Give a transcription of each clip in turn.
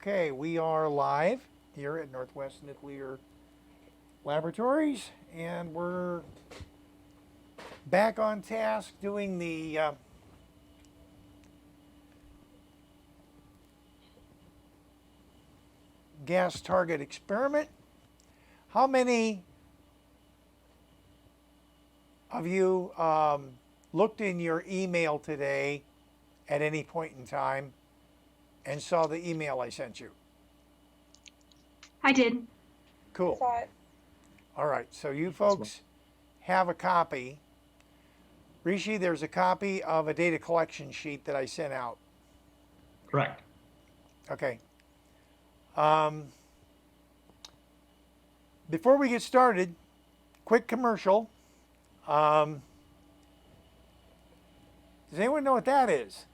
Okay, we are live here at Northwest Nuclear Laboratories, and we're back on task doing the gas target experiment. How many of you looked in your email today at any point in time and saw the email I sent you? I did. Cool. Saw it. All right, so you folks have a copy. Rishi, there's a copy of a data collection sheet that I sent out. Correct. Okay. Before we get started, quick commercial. Does anyone know what that is?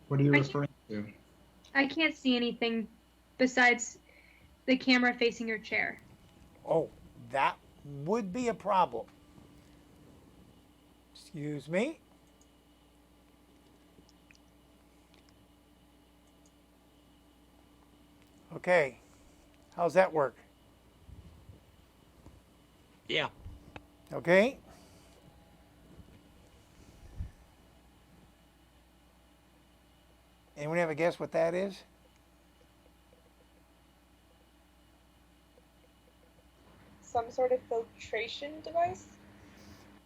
What are you referring to? I can't see anything besides the camera facing your chair. Oh, that would be a problem. Excuse me. Okay. How's that work? Yeah. Okay. Anyone have a guess what that is? Some sort of filtration device?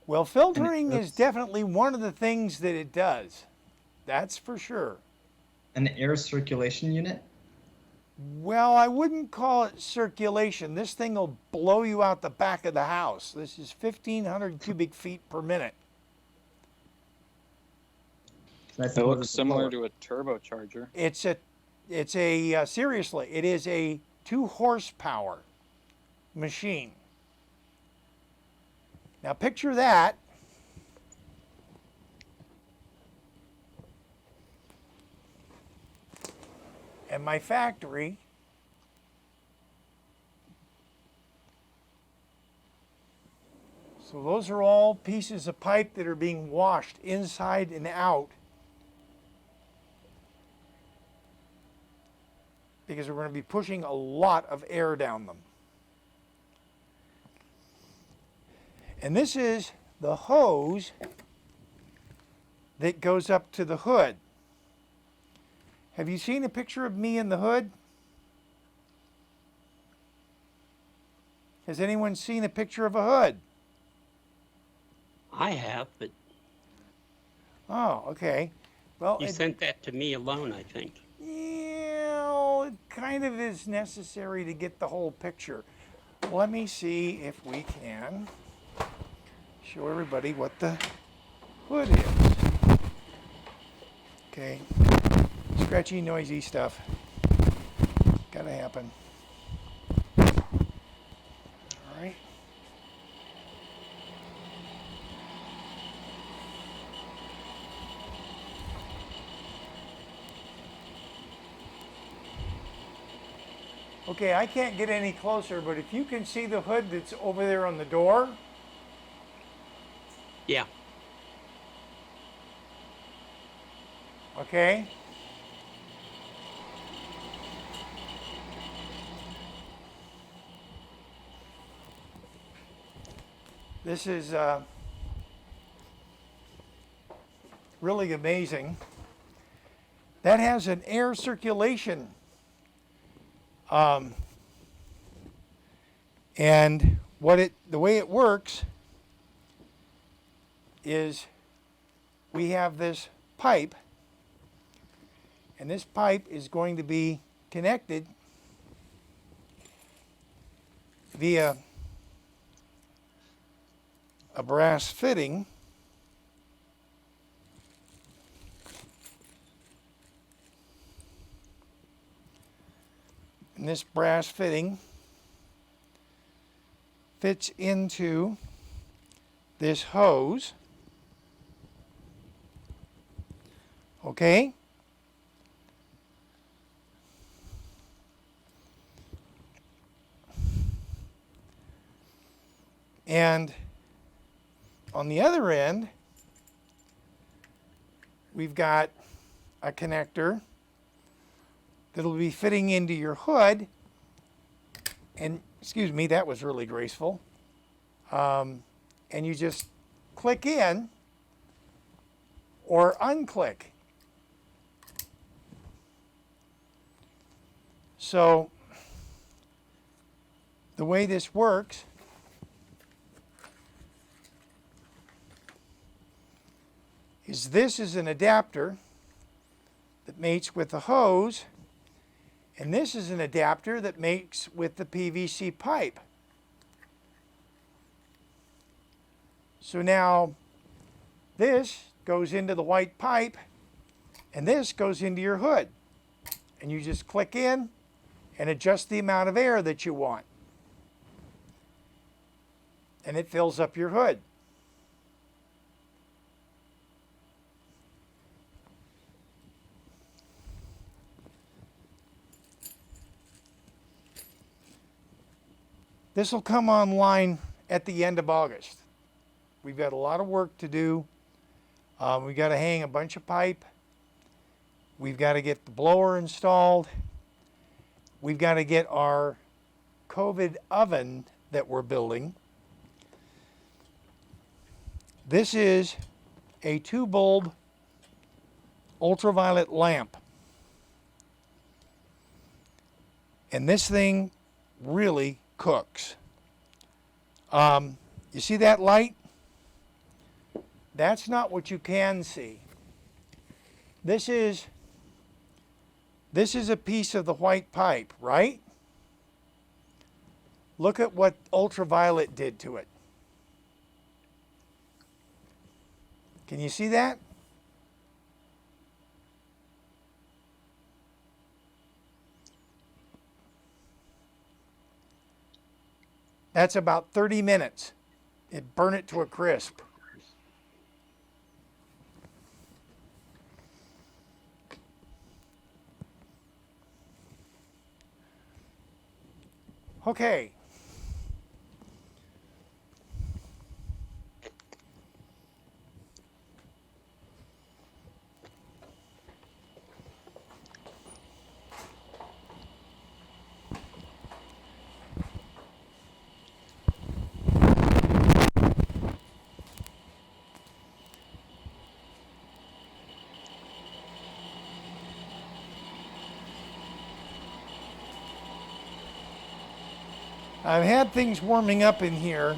Well, filtering is definitely one of the things that it does. That's for sure. An air circulation unit? Well, I wouldn't call it circulation. This thing will blow you out the back of the house. This is 1,500 cubic feet per minute. It looks similar to a turbocharger. Seriously, it is a 2 horsepower machine. Now picture that. And my factory so those are all pieces of pipe that are being washed inside and out because we're going to be pushing a lot of air down them. And this is the hose that goes up to the hood. Have you seen a picture of me in the hood? Has anyone seen a picture of a hood? I have, but Oh, okay. Well, you sent that to me alone, I think. yeah, it kind of is necessary to get the whole picture. Let me see if we can show everybody what the hood is. Okay. Scratchy, noisy stuff. Gotta happen. All right. Okay, I can't get any closer, but if you can see the hood that's over there on the door. Yeah. Okay. This is really amazing. That has an air circulation. And the way it works is we have this pipe, and this pipe is going to be connected via a brass fitting. And this brass fitting fits into this hose. Okay? And on the other end, we've got a connector that'll be fitting into your hood. And excuse me, that was really graceful. And you just click in or unclick. So the way this works is this is an adapter that mates with the hose, and this is an adapter that mates with the PVC pipe. So now this goes into the white pipe and this goes into your hood. And you just click in and adjust the amount of air that you want. And it fills up your hood. This will come online at the end of August. We've got a lot of work to do. We've got to hang a bunch of pipe. We've got to get the blower installed. We've got to get our COVID oven that we're building. This is a 2-bulb ultraviolet lamp. And this thing really cooks. You see that light? That's not what you can see. This is a piece of the white pipe, right? Look at what ultraviolet did to it. Can you see that? That's about 30 minutes. It burned it to a crisp. Okay. I've had things warming up in here.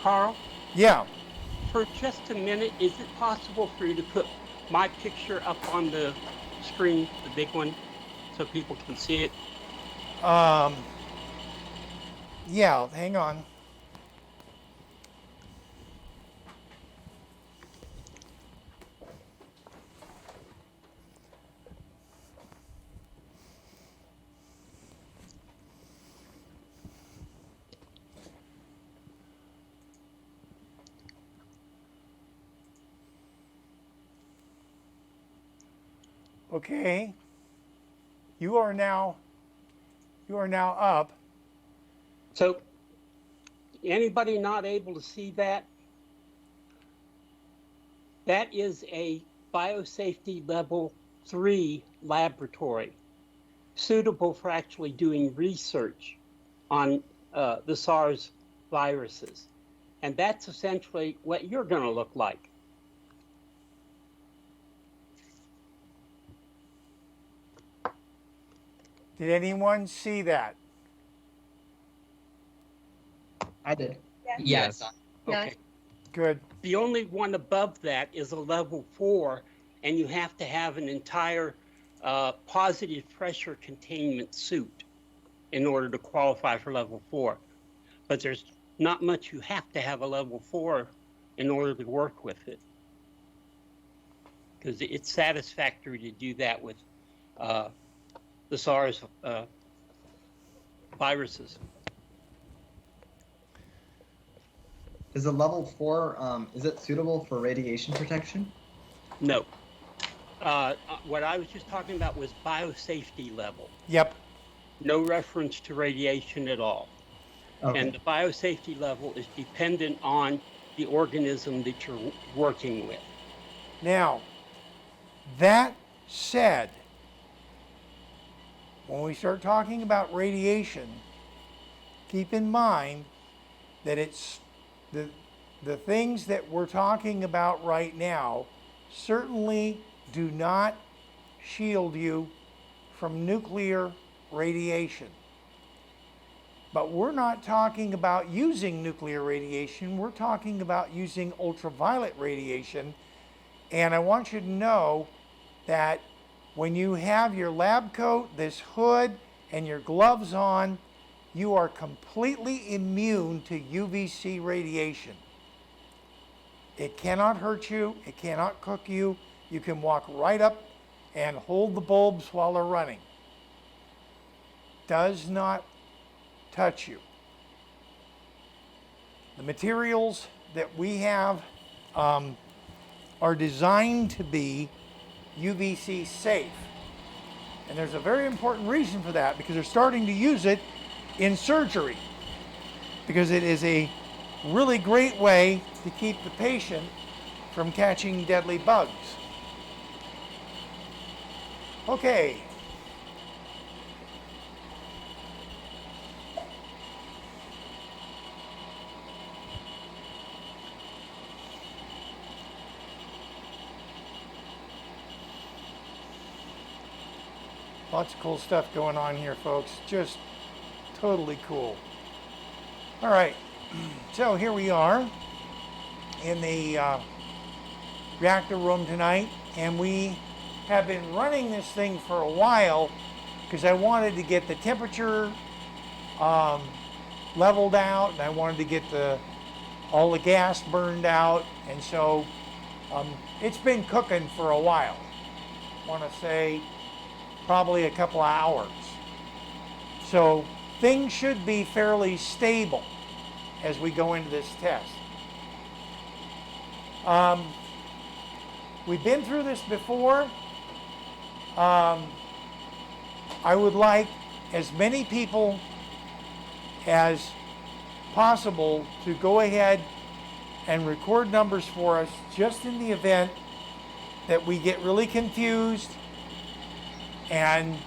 Carl, Yeah. for just a minute, is it possible for you to put my picture up on the screen, the big one, so people can see it? Yeah, hang on. Okay. You are now up. So, anybody not able to see that? That is a biosafety level 3 laboratory, suitable for actually doing research on the SARS viruses. And that's essentially what you're going to look like. Did anyone see that? I did. Yes. Okay. Good. The only one above that is a level 4, and you have to have an entire positive pressure containment suit in order to qualify for level 4. But there's not much you have to have a level 4 in order to work with it, because it's satisfactory to do that with the SARS viruses. Is a level 4, is it suitable for radiation protection? No. What I was just talking about was biosafety level. Yep. No reference to radiation at all. Okay. And the biosafety level is dependent on the organism that you're working with. Now, that said, when we start talking about radiation, keep in mind that it's the things that we're talking about right now certainly do not shield you from nuclear radiation. But we're not talking about using nuclear radiation, we're talking about using ultraviolet radiation. And I want you to know that when you have your lab coat, this hood, and your gloves on, you are completely immune to UVC radiation. It cannot hurt you, it cannot cook you. You can walk right up and hold the bulbs while they're running. Does not touch you. The materials that we have are designed to be UVC safe. And there's a very important reason for that, because they're starting to use it in surgery, because it is a really great way to keep the patient from catching deadly bugs. Okay. Lots of cool stuff going on here, folks. Just totally cool. All right, so here we are in the reactor room tonight, and we have been running this thing for a while because I wanted to get the temperature leveled out, and I wanted to get all the gas burned out, and so it's been cooking for a while. I want to say probably a couple of hours. So things should be fairly stable as we go into this test. We've been through this before. I would like as many people as possible to go ahead and record numbers for us, just in the event that we get really confused and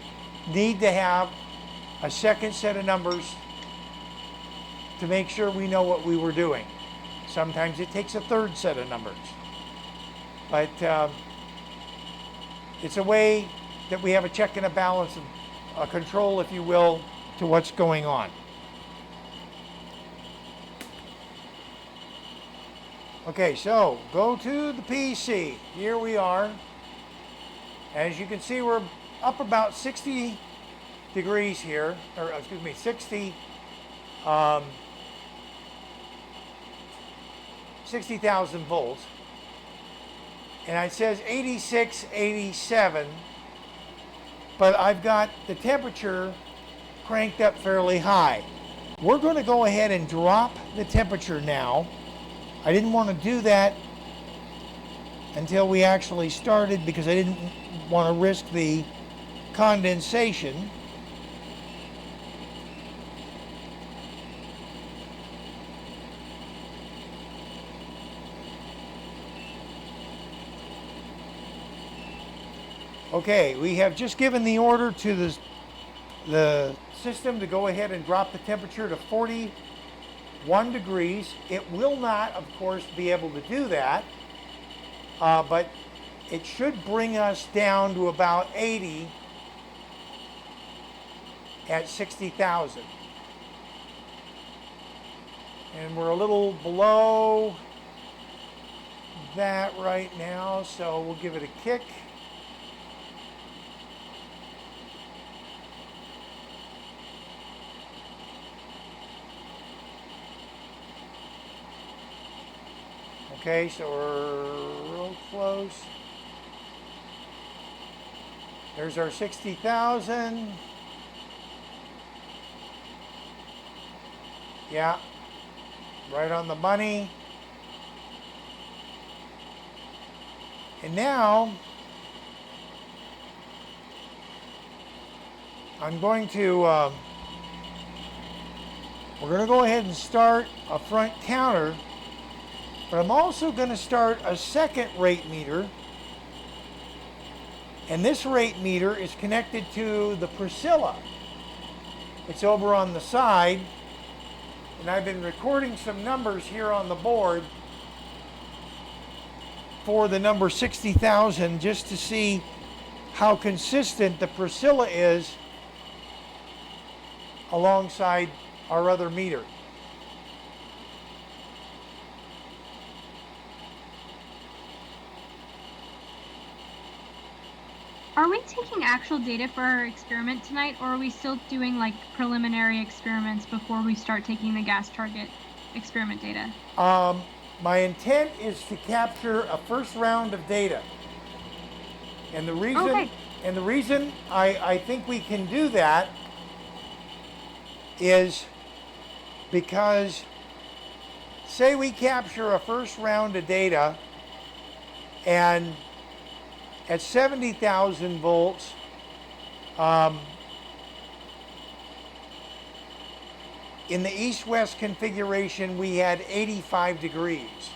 need to have a second set of numbers to make sure we know what we were doing. Sometimes it takes a third set of numbers. But it's a way that we have a check and a balance, a control, if you will, to what's going on. Okay, so go to the PC. Here we are. As you can see, we're up about 60 degrees here, or excuse me, 60,000 volts. And it says 86, 87, but I've got the temperature cranked up fairly high. We're going to go ahead and drop the temperature now. I didn't want to do that until we actually started because I didn't want to risk the condensation. Okay, we have just given the order to the system to go ahead and drop the temperature to 41 degrees. It will not, of course, be able to do that, but it should bring us down to about 80 at 60,000. And we're a little below that right now, so we'll give it a kick. Okay, so we're real close. There's our 60,000. Yeah, right on the money. And now I'm going to We're going to go ahead and start a front counter, but I'm also going to start a second rate meter. And this rate meter is connected to the Priscilla. It's over on the side, and I've been recording some numbers here on the board for the number 60,000 just to see how consistent the Priscilla is alongside our other meter. Are we taking actual data for our experiment tonight, or are we still doing like preliminary experiments before we start taking the gas target experiment data? My intent is to capture a first round of data. And the reason I think we can do that is because say we capture a first round of data and at 70,000 volts, in the east-west configuration, we had 85 degrees.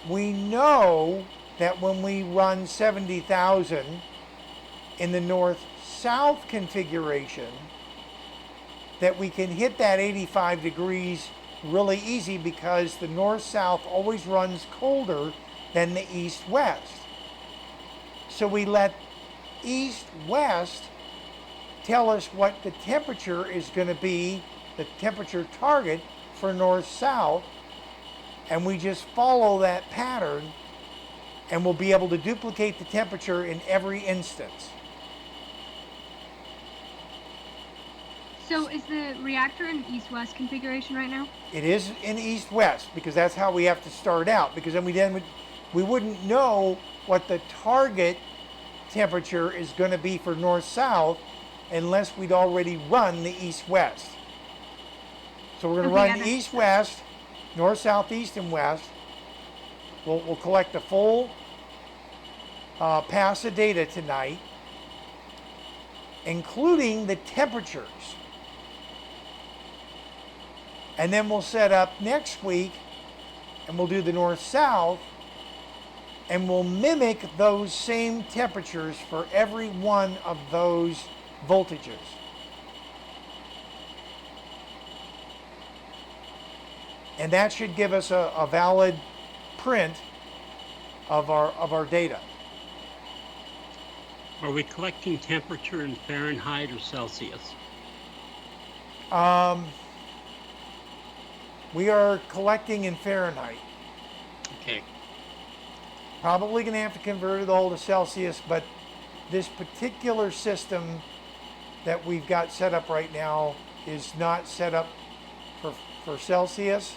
We know that when we run 70,000 in the north-south configuration, that we can hit that 85 degrees really easy because the north-south always runs colder than the east-west. So we let east-west tell us what the temperature is going to be, the temperature target for north-south, and we just follow that pattern and we'll be able to duplicate the temperature in every instance. So is the reactor in east-west configuration right now? It is in east-west because that's how we have to start out, because then we wouldn't know what the target temperature is going to be for north-south unless we'd already run the east-west. So we're going to run east-west, north, south, east, and west. We'll collect a full pass of data tonight, including the temperatures. And then we'll set up next week and we'll do the north-south and we'll mimic those same temperatures for every one of those voltages. And that should give us a valid print of our data. Are we collecting temperature in Fahrenheit or Celsius? We are collecting in Fahrenheit. Okay. Probably going to have to convert it all to Celsius, but this particular system that we've got set up right now is not set up for Celsius.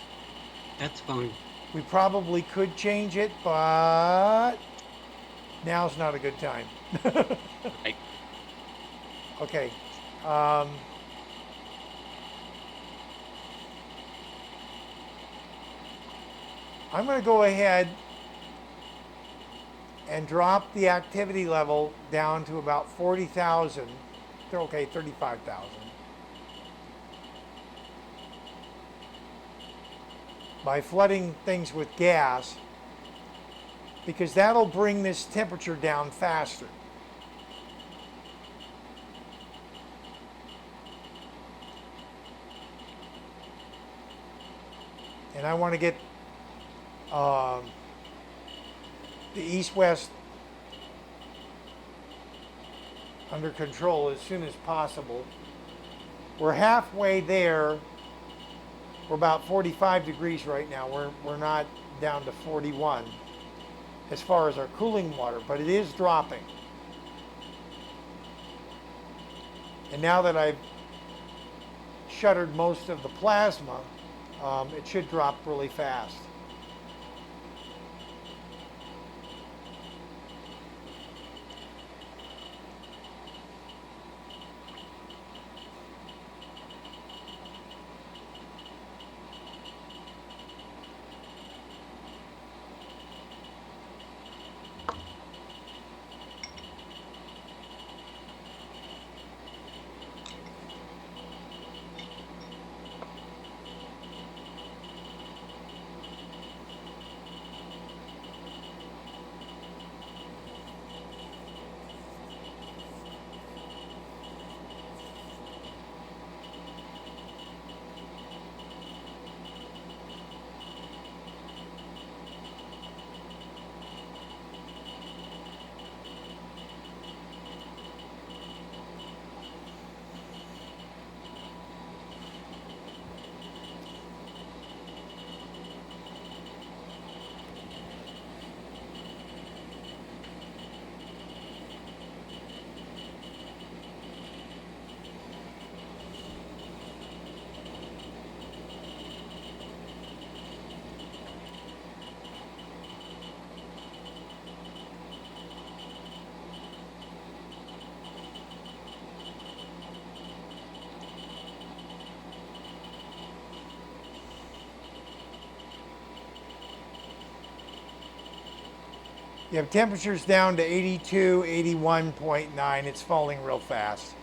That's fine. We probably could change it, but now's not a good time. Right. Okay. I'm going to go ahead and drop the activity level down to about 40,000. Okay, 35,000. By flooding things with gas, because that'll bring this temperature down faster. And I want to get the east-west under control as soon as possible. We're halfway there. We're about 45 degrees right now. We're not down to 41 as far as our cooling water, but it is dropping. And now that I've shuttered most of the plasma, it should drop really fast. You have temperatures down to 82, 81.9. It's falling real fast.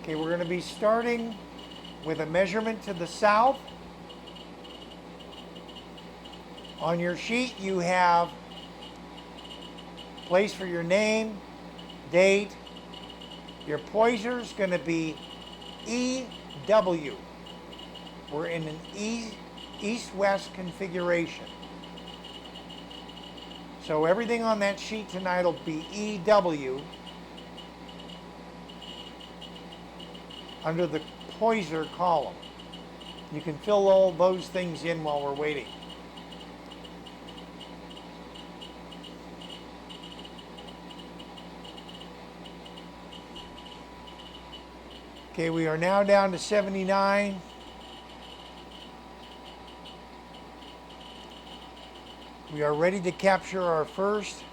Okay, we're going to be starting with a measurement to the south. On your sheet, you have place for your name, date. Your pointer is going to be EW. We're in an east-west configuration. So everything on that sheet tonight will be EW. Under the pointer column. You can fill all those things in while we're waiting. Okay, we are now down to 79. We are ready to capture our first.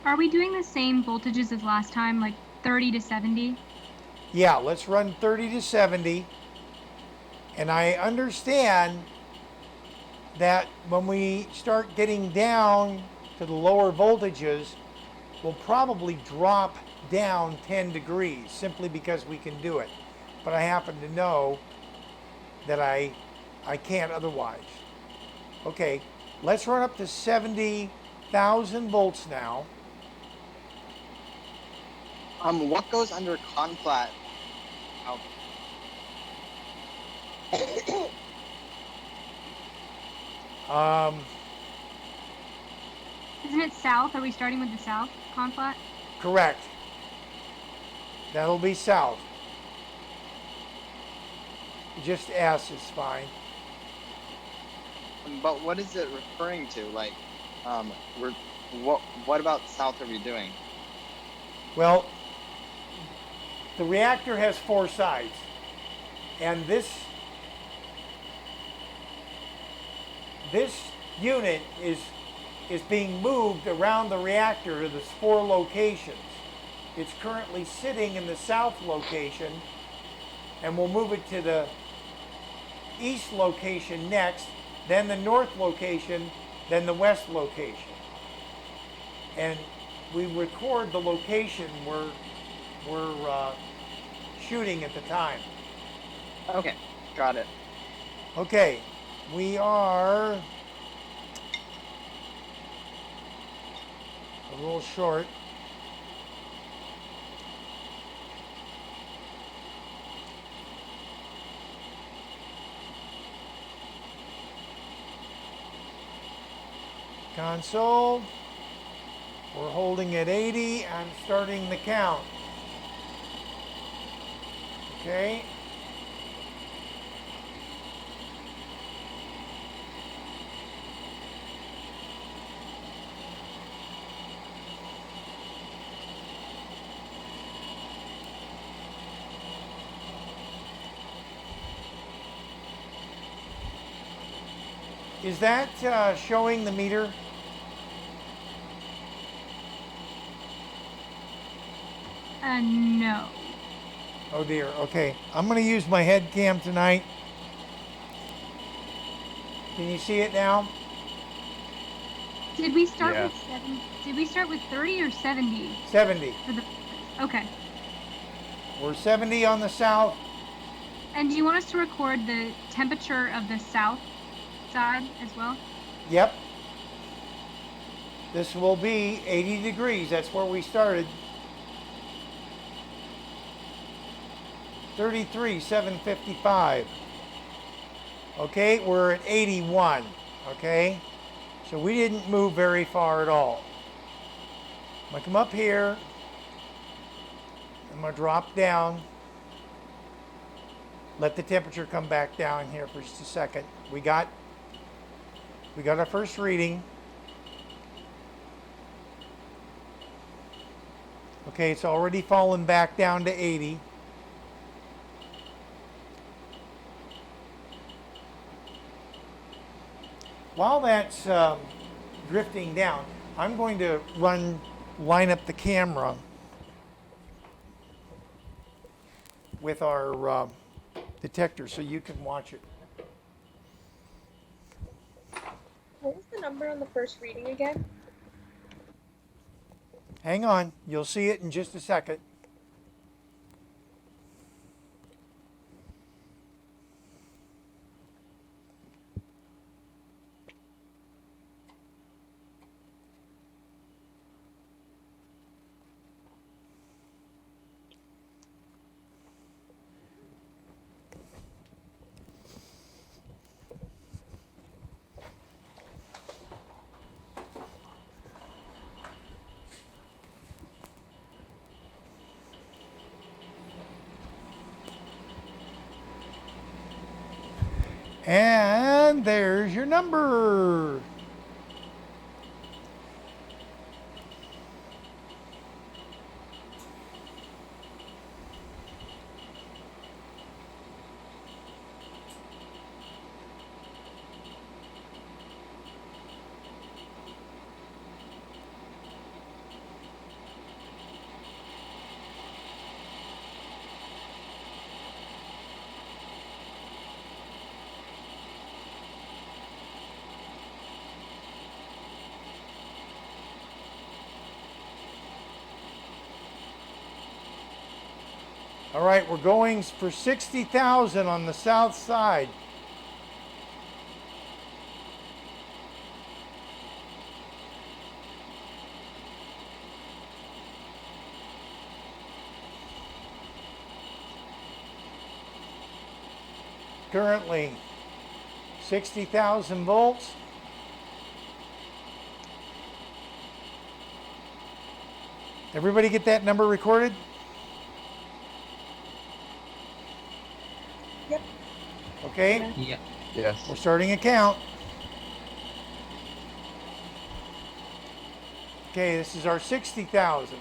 Are we doing the same voltages as last time, like 30 to 70? Yeah, let's run 30 to 70. And I understand that when we start getting down to the lower voltages, we'll probably drop down 10 degrees simply because we can do it. But I happen to know that I can't otherwise. Okay, let's run up to 70,000 volts now. What goes under conflat? Isn't it south? Are we starting with the south conflat? Correct. That'll be south. Just S is fine. But what is it referring to? Like, what about south are we doing? Well, the reactor has 4 sides, and this unit is being moved around the reactor to the 4 locations. It's currently sitting in the south location, and we'll move it to the east location next, then the north location, then the west location. And we record the location we're shooting at the time. Okay, got it. Okay, we are a little short. Console, we're holding at 80 and starting the count. Okay. Is that showing the meter? No. Oh dear, okay. I'm gonna use my head cam tonight. Can you see it now? Did we start Yeah. with 7? Did we start with 30 or 70? 70. For the, okay. We're 70 on the south. And do you want us to record the temperature of the south side as well? Yep. This will be 80 degrees. That's where we started. 33, 755. Okay, we're at 81. Okay, so we didn't move very far at all. I'm gonna come up here. I'm gonna drop down. Let the temperature come back down here for just a second. We got our first reading. Okay, it's already fallen back down to 80. While that's drifting down, I'm going to line up the camera with our detector so you can watch it. What was the number on the first reading again? Hang on, you'll see it in just a second. And there's your number. All right, we're going for 60,000 on the south side. Currently 60,000 volts. Everybody get that number recorded? Yep. Okay, Yeah. Yes. we're starting a count. Okay, this is our 60,000.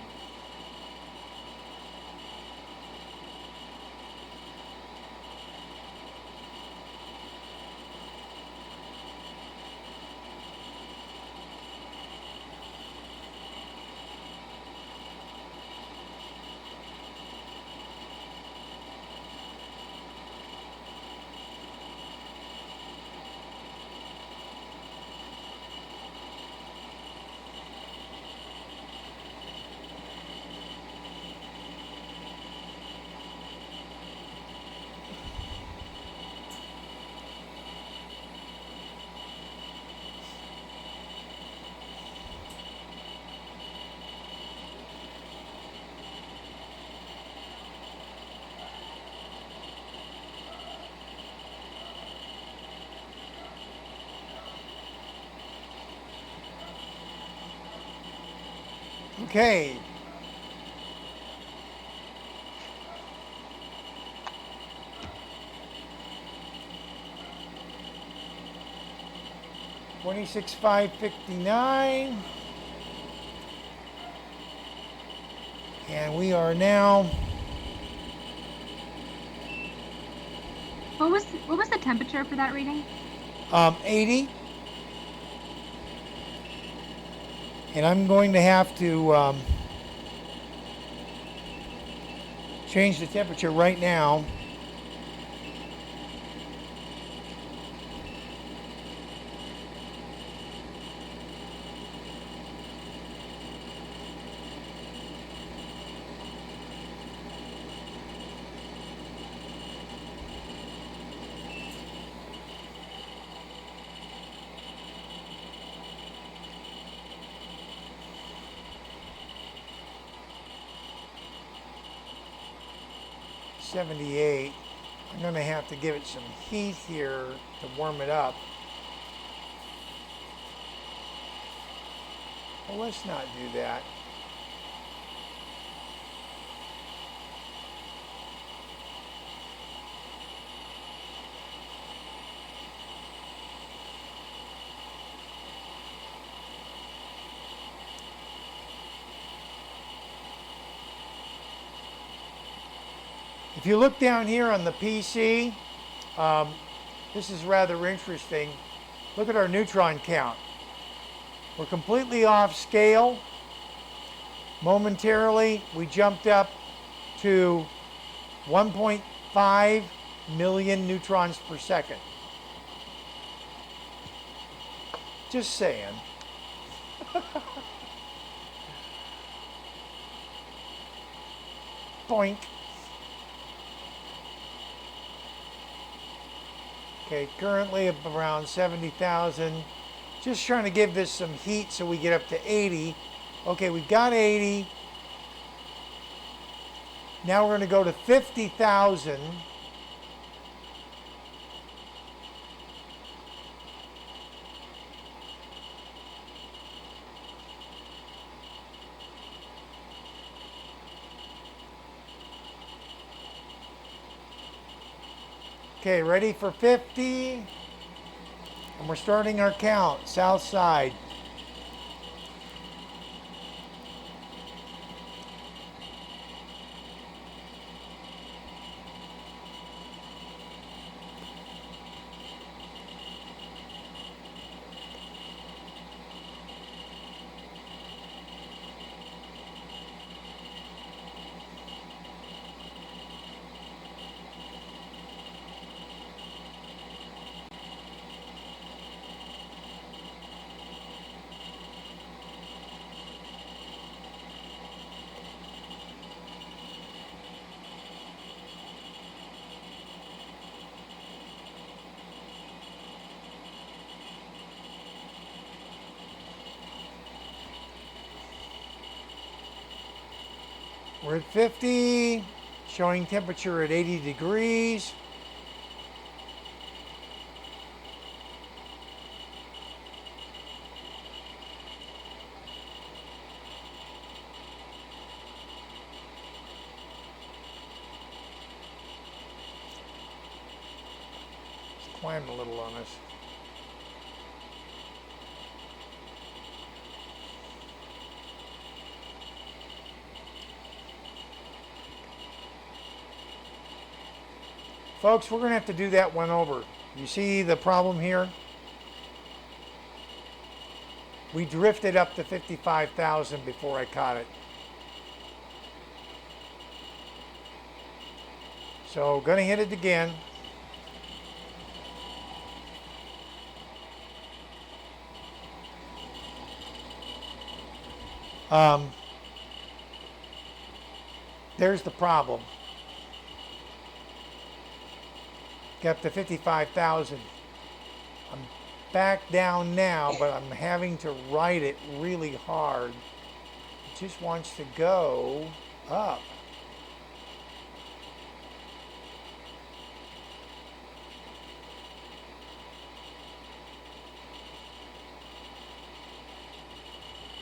Okay. $26,559. And we are now What was the temperature for that reading? 80. And I'm going to have to change the temperature right now. 78. I'm going to have to give it some heat here to warm it up. Well, let's not do that. If you look down here on the PC, this is rather interesting. Look at our neutron count. We're completely off scale. Momentarily, we jumped up to 1.5 million neutrons per second. Just saying. Boink. Okay, currently up around 70,000. Just trying to give this some heat so we get up to 80. Okay, we've got 80. Now we're going to go to 50,000. Okay, ready for 50? And we're starting our count, south side. We're at 50, showing temperature at 80 degrees. It's climbed a little on us. Folks, we're going to have to do that one over. You see the problem here? We drifted up to 55,000 before I caught it. So, going to hit it again. There's the problem. Got up to 55,000. I'm back down now, but I'm having to ride it really hard. It just wants to go up.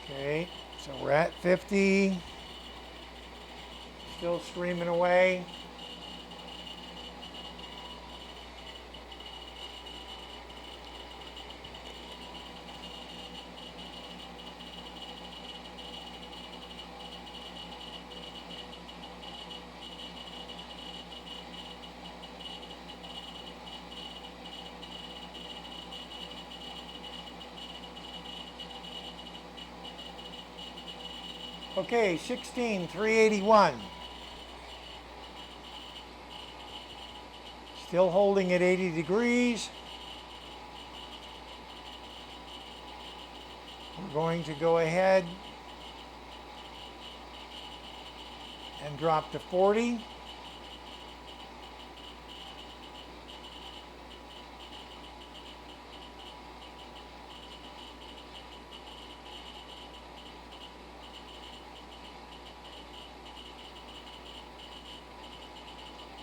Okay, so we're at 50. Still streaming away. Okay, 16,381. Still holding at 80 degrees. We're going to go ahead and drop to 40.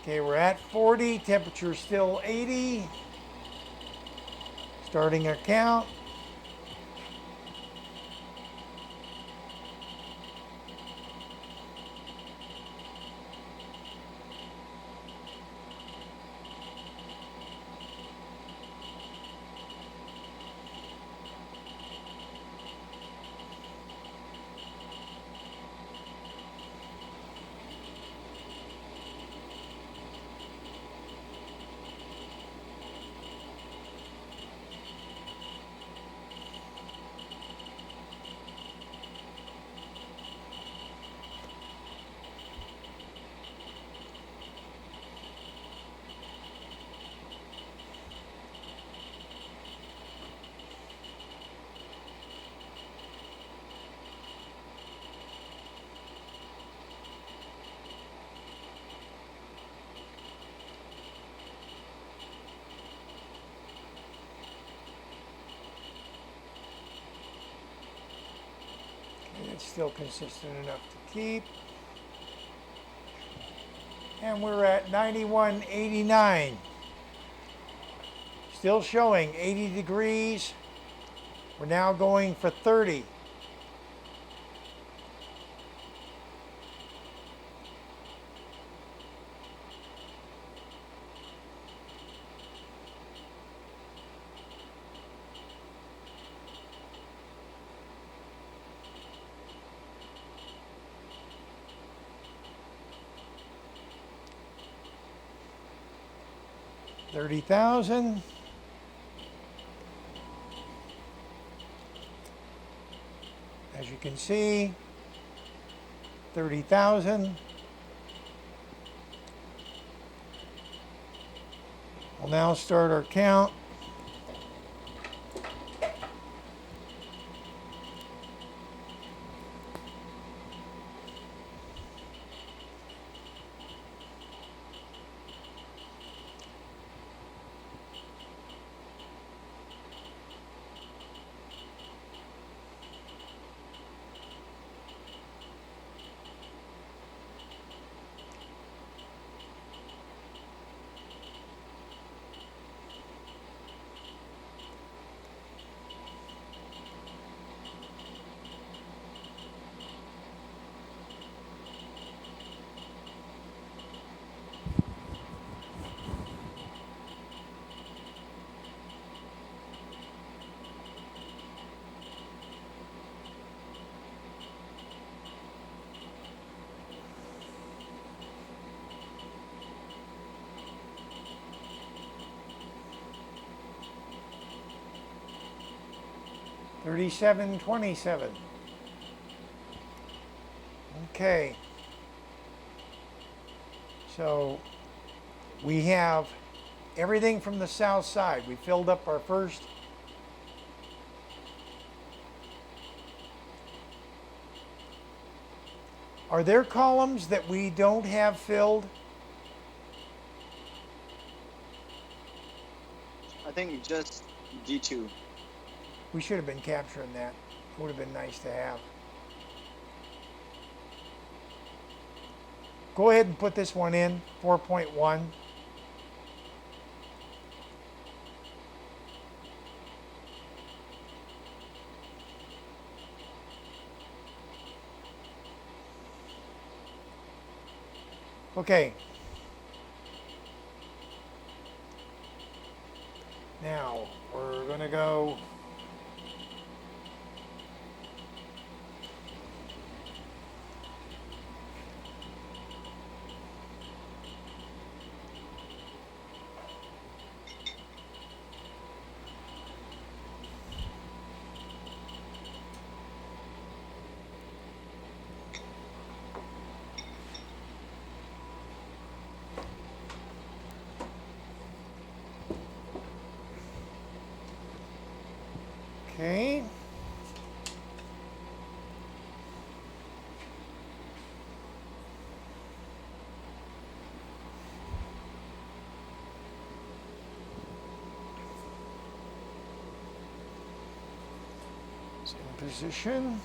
Okay, we're at 40, temperature still 80. Starting our count. It's still consistent enough to keep. And we're at 91.89. Still showing 80 degrees. We're now going for 30. $30,000. As you can see, 30,000. We'll now start our count. $37.27. Okay. So we have everything from the south side. We filled up our first. Are there columns that we don't have filled? I think just D2. We should have been capturing that. It would have been nice to have. Go ahead and put this one in, 4.1. Okay. Now, we're going to go okay. It's in position.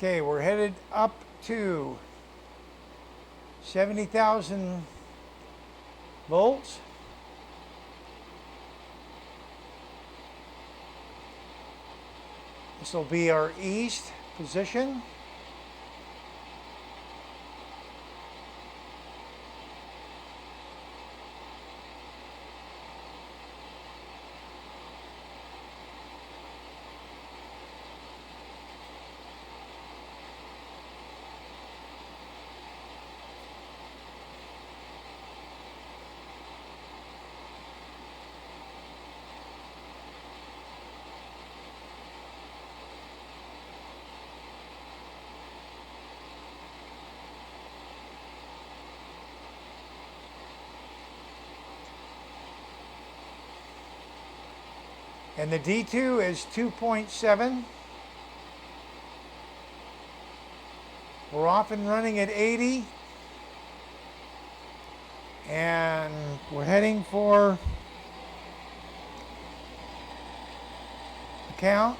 Okay, we're headed up to 70,000 volts. This will be our east position. And the D2 is 2.7. We're off and running at 80. And we're heading for the count.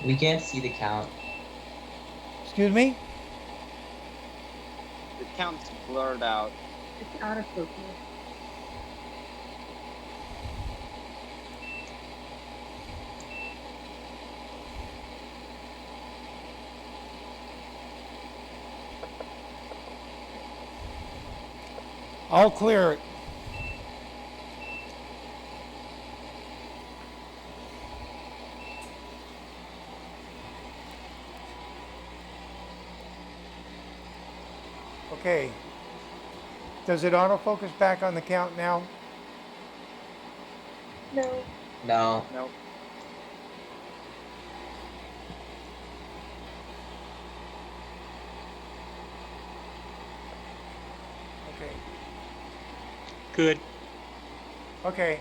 We can't see the count. Excuse me? The count's blurred out. It's out of focus. I'll clear it. Okay. Does it autofocus back on the count now? No. No. Nope. Okay. Good. Okay.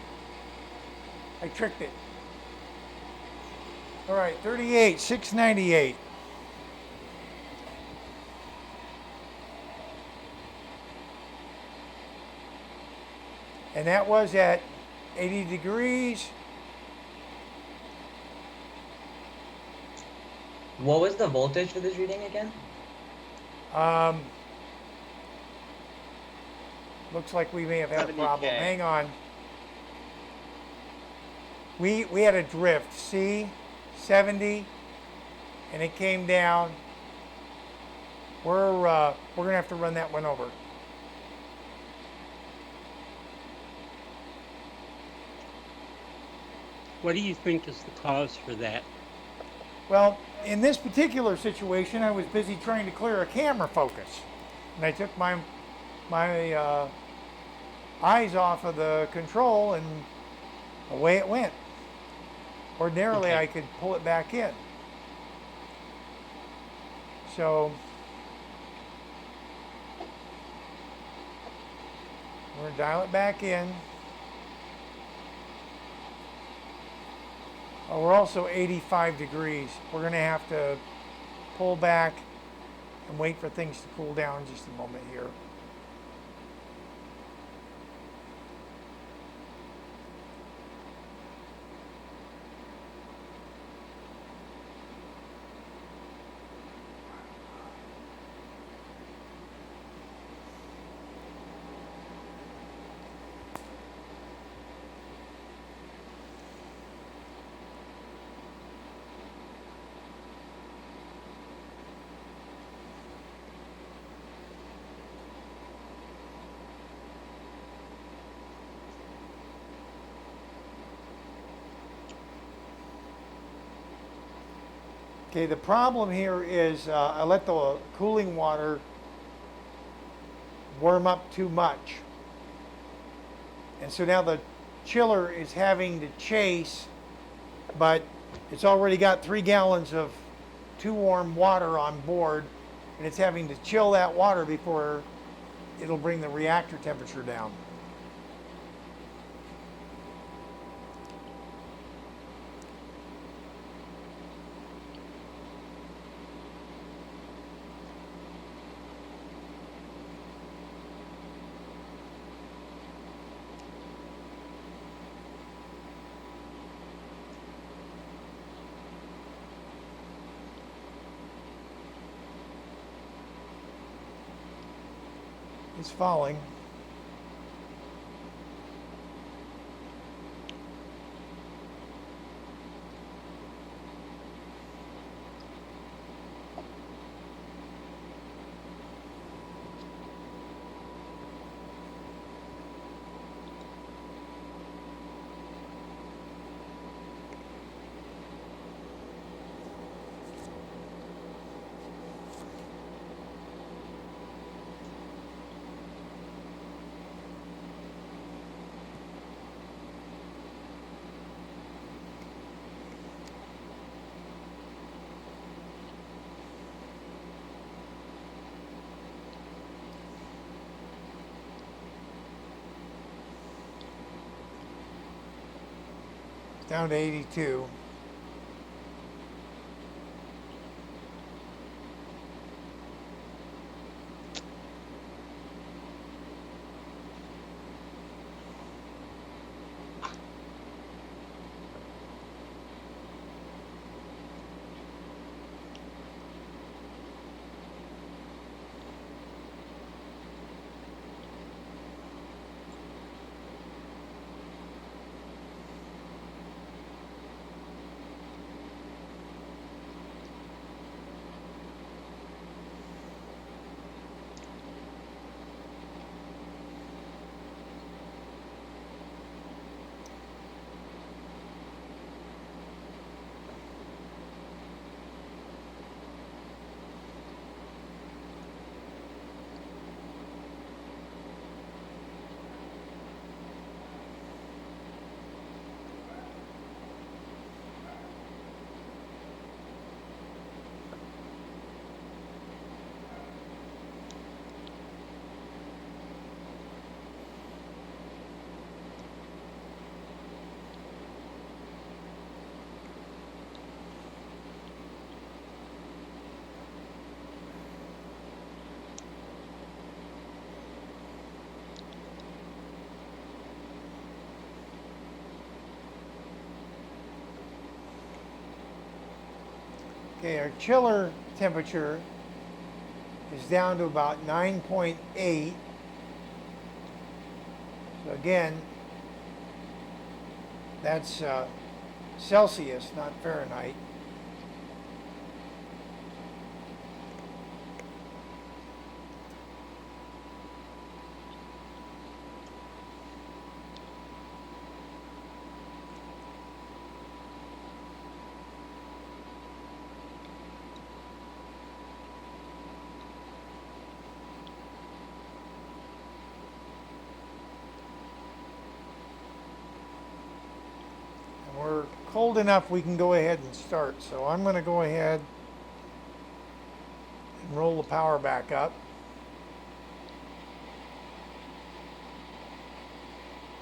I tricked it. All right, 38, 698. And that was at 80 degrees. What was the voltage for this reading again? Looks like we may have had a 70K. problem. Hang on. We had a drift. See, 70, and it came down. We're gonna have to run that one over. What do you think is the cause for that? Well, in this particular situation, I was busy trying to clear a camera focus, and I took my eyes off of the control, and away it went. Ordinarily, Okay. I could pull it back in. So we're gonna dial it back in. Oh, we're also 85 degrees. We're gonna have to pull back and wait for things to cool down just a moment here. Okay, the problem here is I let the cooling water warm up too much. And so now the chiller is having to chase, but it's already got 3 gallons of too warm water on board, and it's having to chill that water before it'll bring the reactor temperature down. It's falling. Down to 82. Okay, our chiller temperature is down to about 9.8. So again, that's Celsius, not Fahrenheit. We're cold enough we can go ahead and start. So I'm going to go ahead and roll the power back up.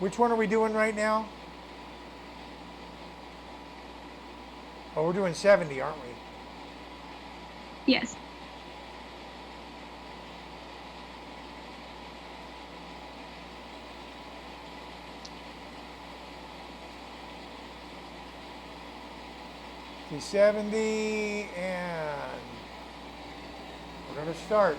Which one are we doing right now? Oh, we're doing 70, aren't we? Yes. Okay, 70, and we're going to start.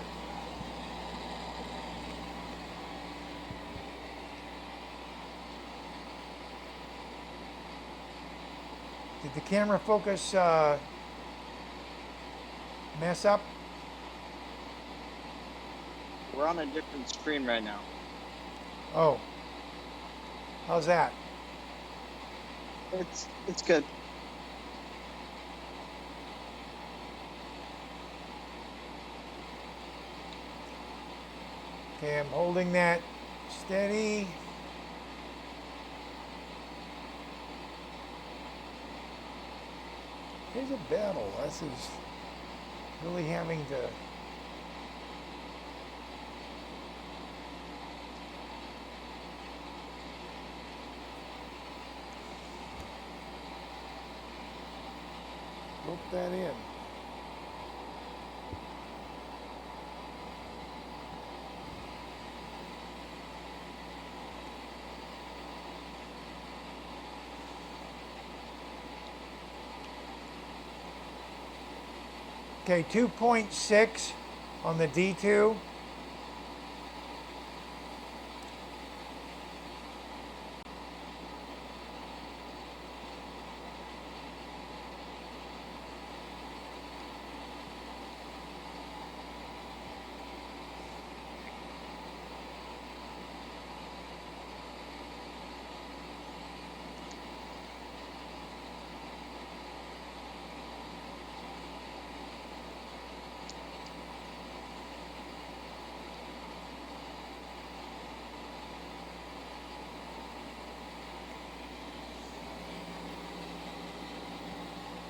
Did the camera focus mess up? We're on a different screen right now. Oh, how's that? It's good. Okay, I'm holding that steady. Here's a battle. This is really having to. Rope that in. Okay, 2.6 on the D2.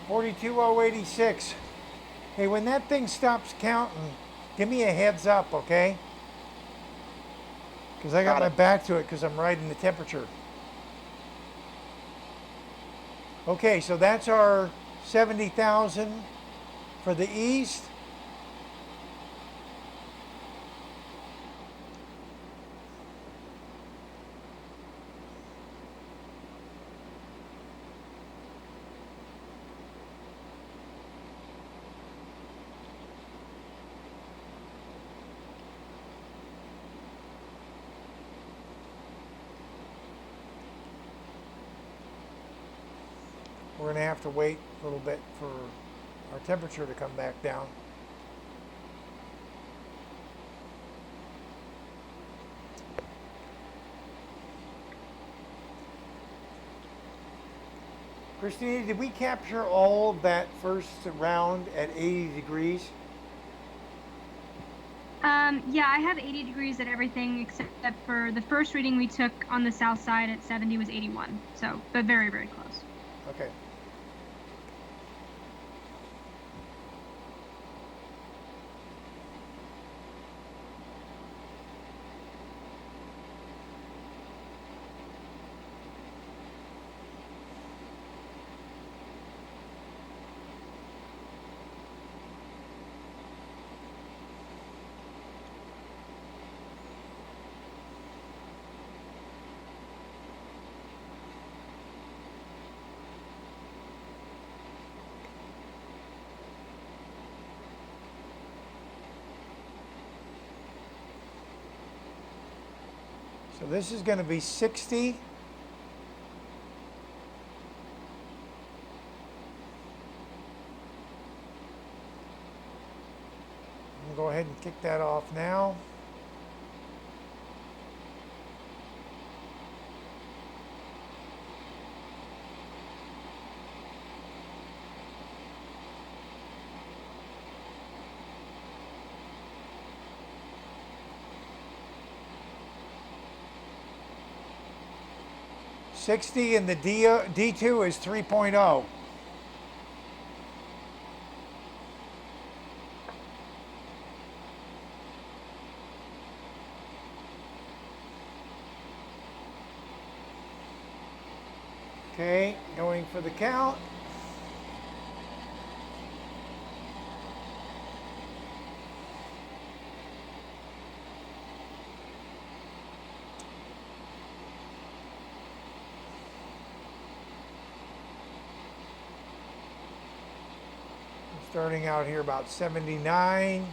42,086. Hey, when that thing stops counting, give me a heads up, okay? Because I got Got my it. back to it because I'm riding the temperature. Okay, so that's our 70,000 for the east. We're going to have to wait a little bit for our temperature to come back down. Christina, did we capture all of that first round at 80 degrees? Yeah, I have 80 degrees at everything except for the first reading we took on the south side at 70 was 81. So, but very, very close. Okay. So this is going to be 60. I'm going to go ahead and kick that off now. $60 and the D2 is 3.0. Okay, going for the count. Starting out here about 79.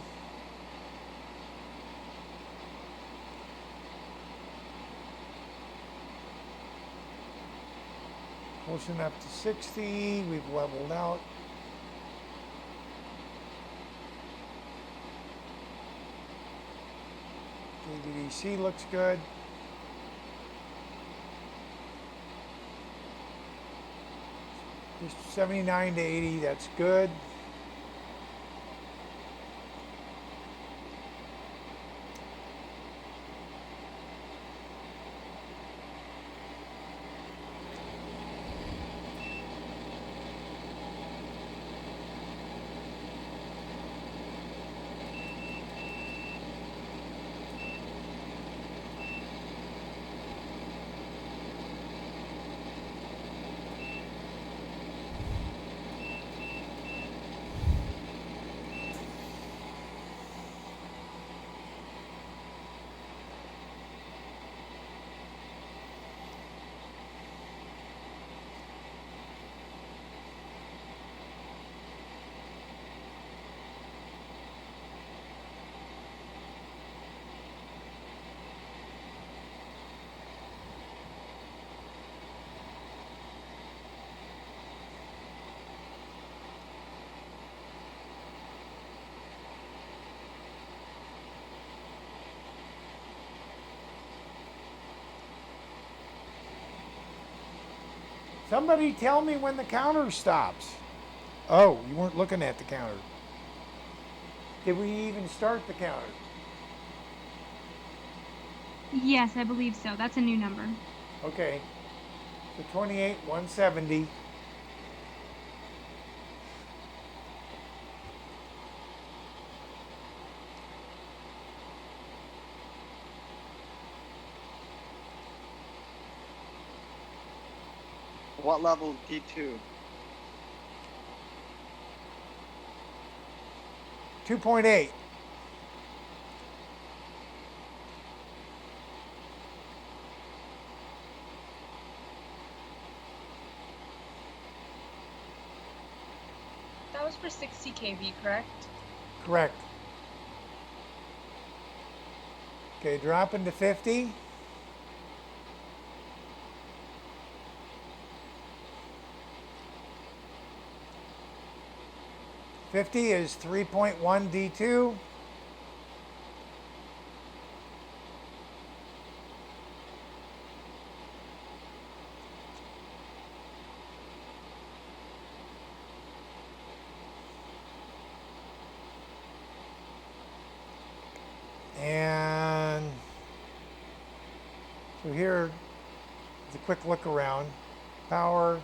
Pushing up to 60. We've leveled out. KVDC looks good. Just 79 to 80, that's good. Somebody tell me when the counter stops. Oh, you weren't looking at the counter. Did we even start the counter? Yes, I believe so. That's a new number. Okay. So 28, 170. What level D2? 2.8. That was for 60 kV, correct? Correct. Okay, dropping to 50. Fifty is 3.1 D2. And so here is a quick look around. Power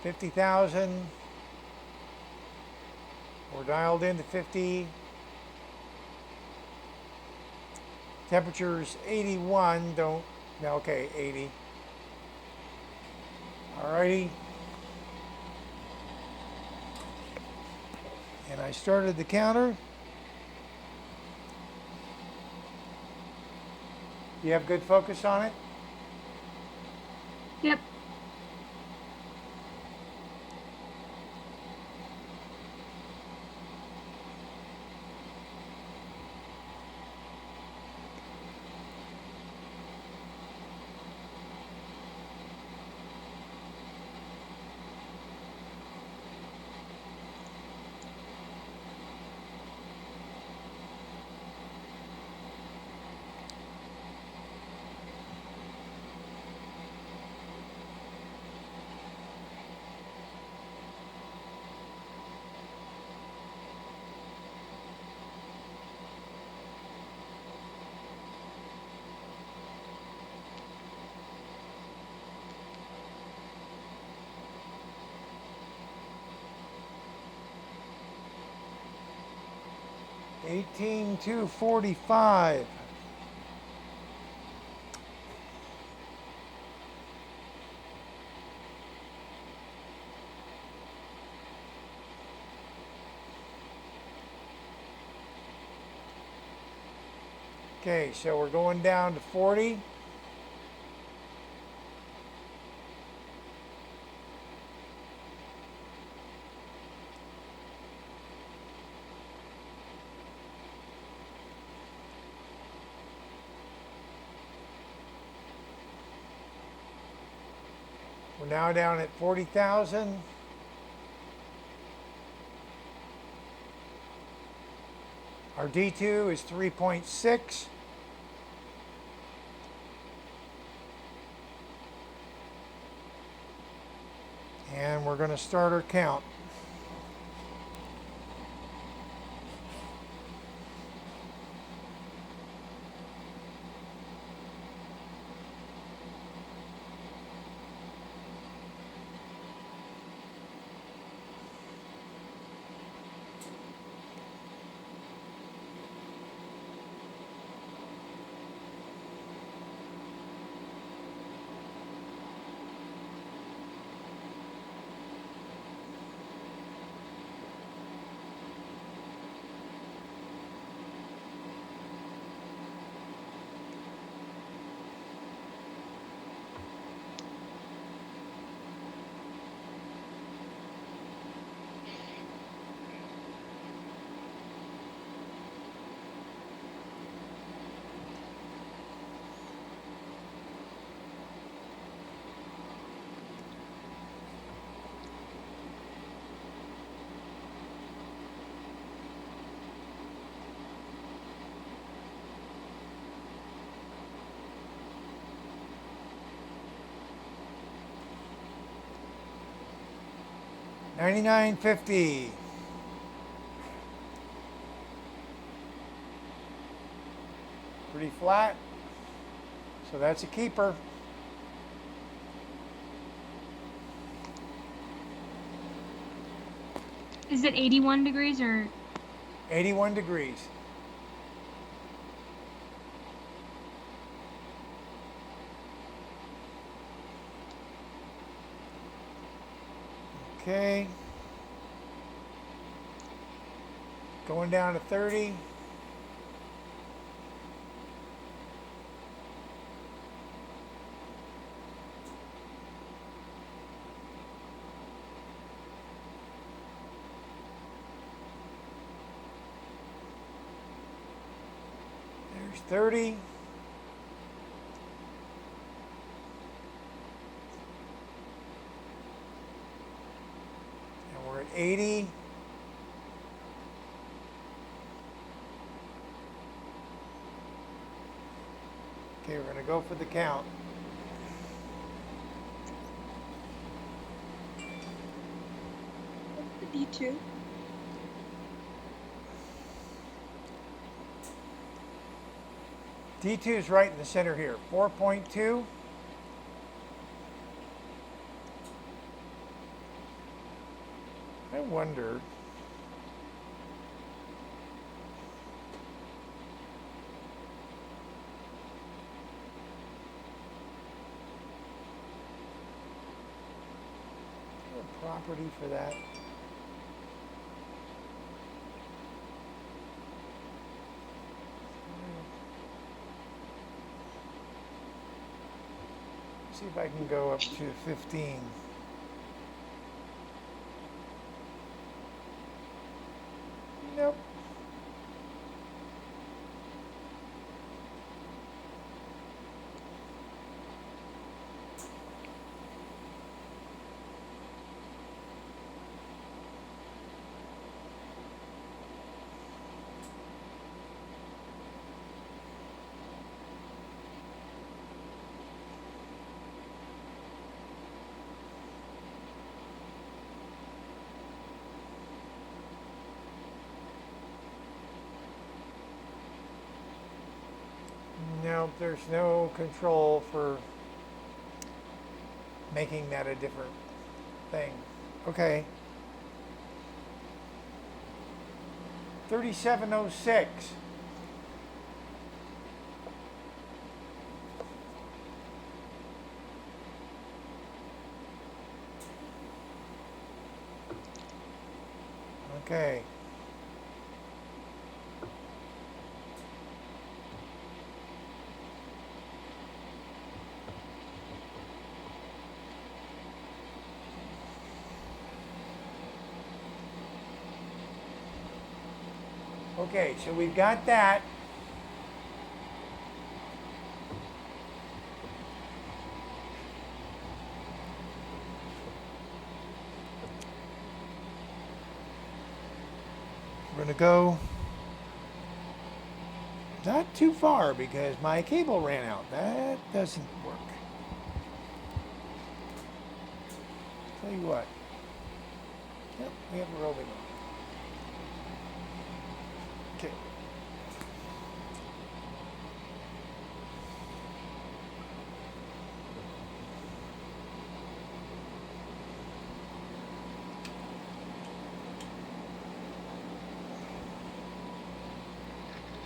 50,000. We're dialed into 50. Temperature's 81. Don't, no, okay, 80. Alrighty. And I started the counter. You have good focus on it? Yep. Eighteen to 45. Okay, so we're going down to 40. We're now down at 40,000. Our D2 is 3.6. And we're going to start our count. $99.50. Pretty flat. So that's a keeper. Is it 81 degrees or 81 degrees. Okay. Going down to 30. There's 30. And we're at 80. Okay, we're going to go for the count. The D2. D2 is right in the center here. 4.2. I wonder. Is there a property for that? See if I can go up to 15. Nope. No, there's no control for making that a different thing. Okay. 3706. Okay. Okay, so we've got that. We're going to go not too far because my cable ran out. That doesn't work. Tell you what. Yep, we have a roving one. Okay.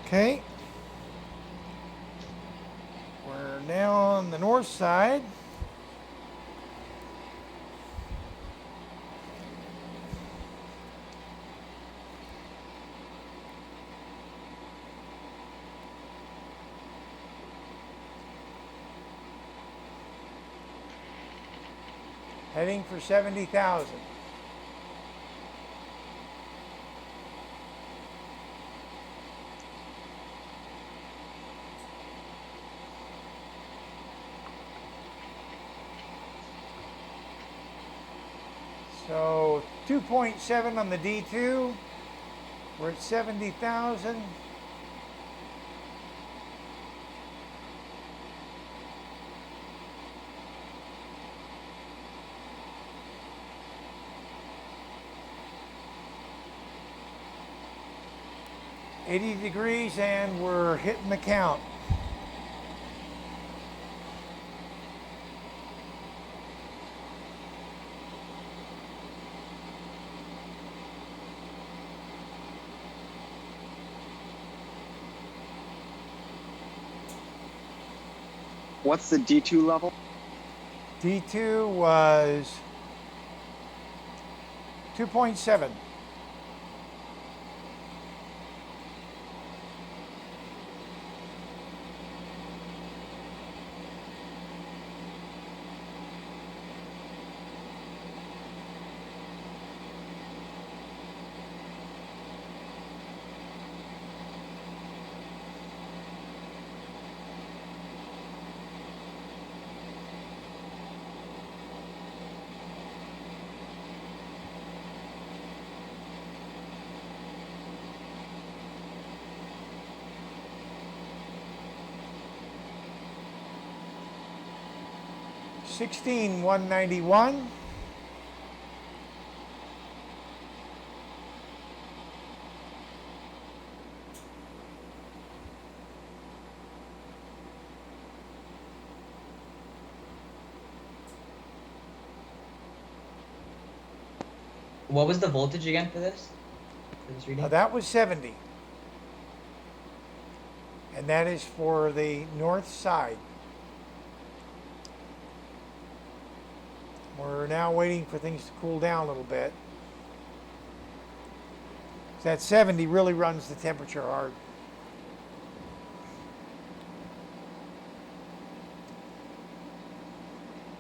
Okay. We're now on the north side. Heading for 70,000. So 2.7 on the D2. We're at 70,000. $80 degrees and we're hitting the count. What's the D2 level? D2 was 2.7. Sixteen 191. What was the voltage again for this? For this reading? That was 70. And that is for the north side. We're now waiting for things to cool down a little bit. That 70 really runs the temperature hard.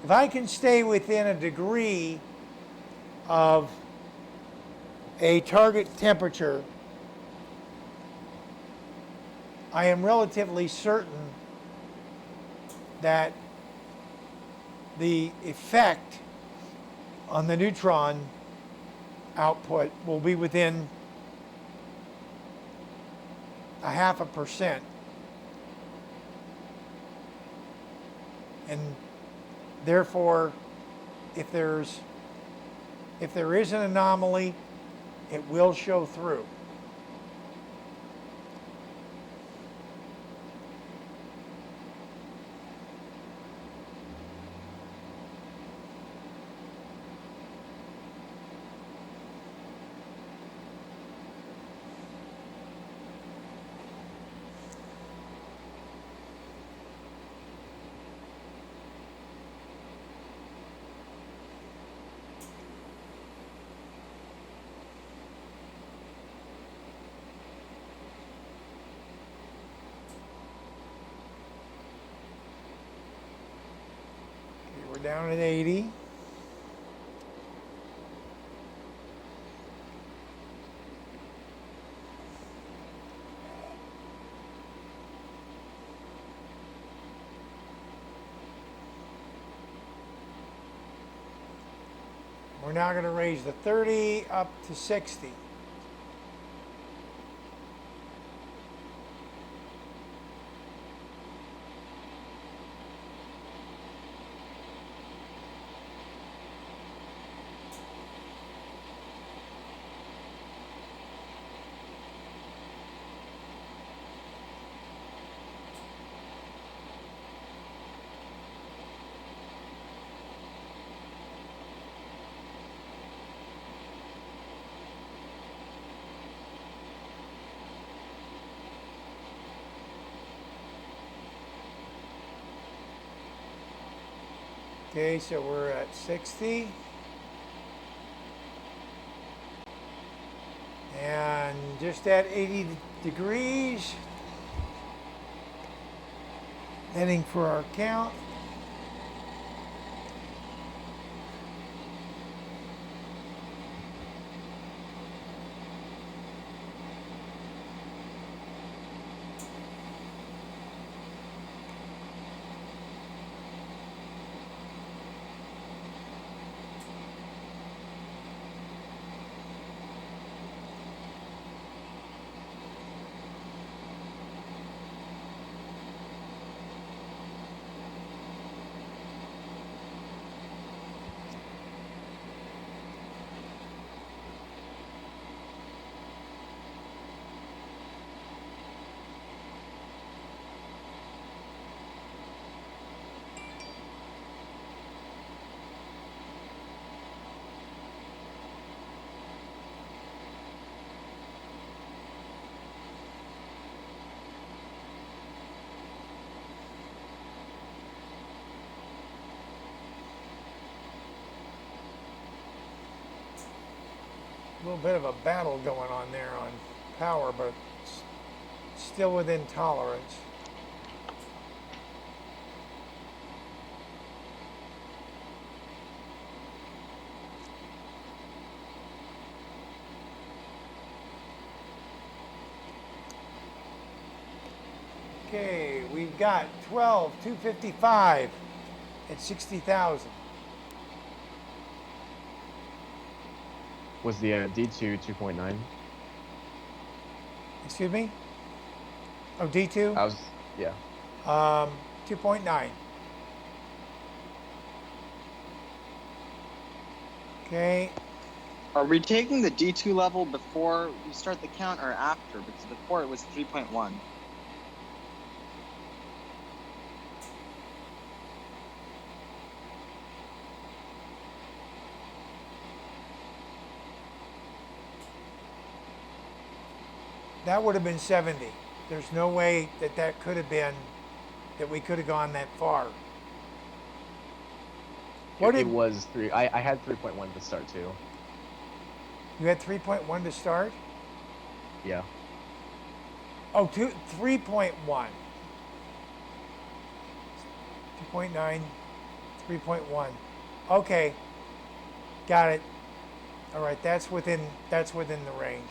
If I can stay within a degree of a target temperature, I am relatively certain that the effect on the neutron output will be within 0.5%. And therefore, if there is an anomaly, it will show through. We're down at 80. We're now going to raise the 30 up to 60. Okay, so we're at 60. And just at 80 degrees. Heading for our count. little bit of a battle going on there on power, but it's still within tolerance. Okay, we've got 12,255 at 60,000. Was the D2 2.9? Excuse me? Oh, D2? I was, yeah. 2.9. Okay, Are we taking the D2 level before we start the count or after? Because before it was 3.1. that would have been 70. There's no way that that could have been, that we could have gone that far. What It did, was 3. I had 3.1 to start too. you had 3.1 to start? Yeah. Oh, 3.1. 2.9, 3.1. Okay, got it. All right, that's within the range.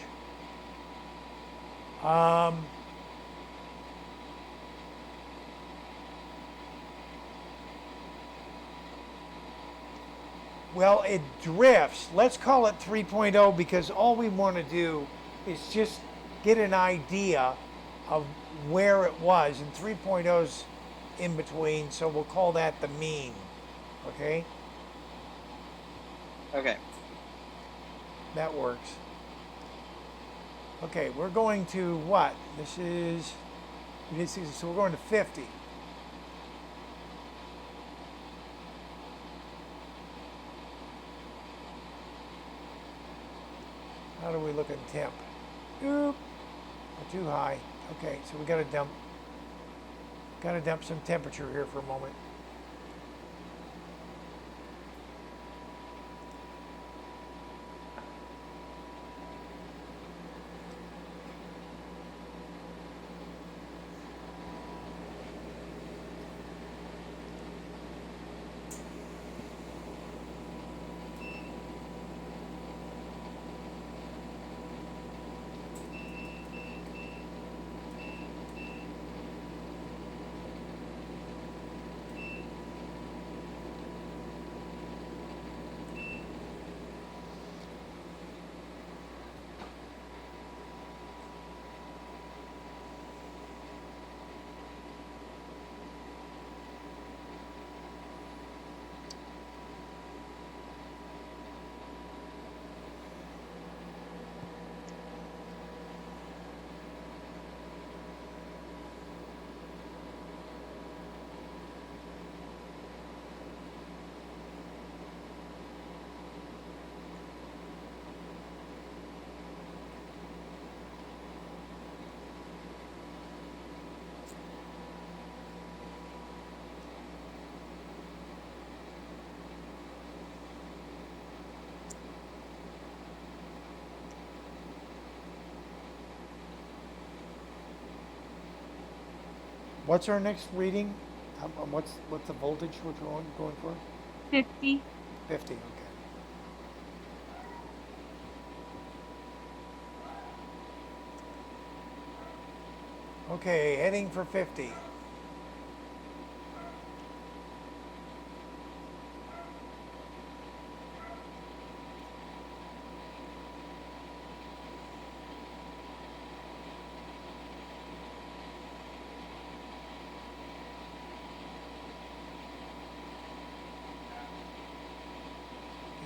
Well, it drifts. Let's call it 3.0 because all we want to do is just get an idea of where it was, and 3.0's in between, so we'll call that the mean. Okay, Okay. that works. Okay, we're going to what? This is, so we're going to 50. How do we look at temp? Oop, we're too high. Okay, so we got to dump some temperature here for a moment. What's our next reading? What's the voltage we're going for? 50. 50. Okay. Okay, heading for 50.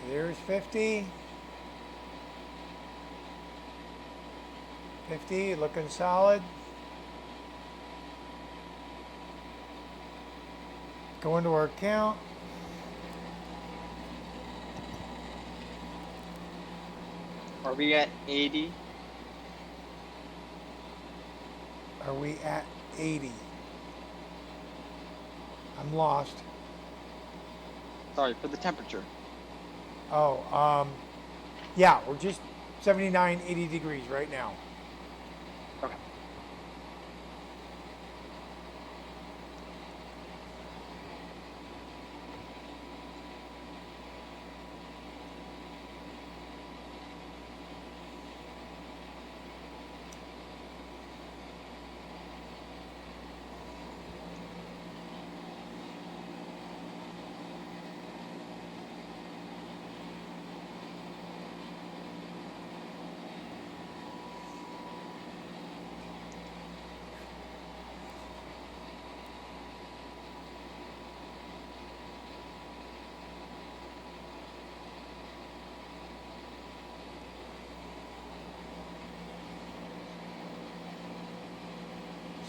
There's 50. 50, looking solid. Going to our count. Are we at 80? Are we at 80? I'm lost. Sorry, for the temperature. Oh, yeah, we're just 79, 80 degrees right now. Okay.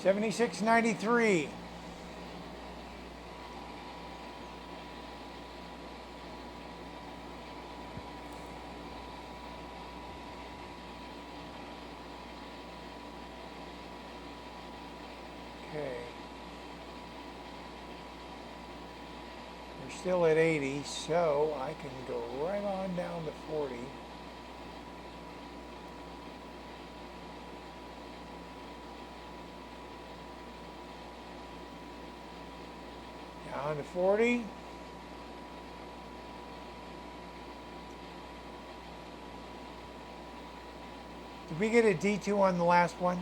$76.93. Okay. We're still at 80, so I can go right on down to 40. Down to 40. Did we get a D2 on the last one?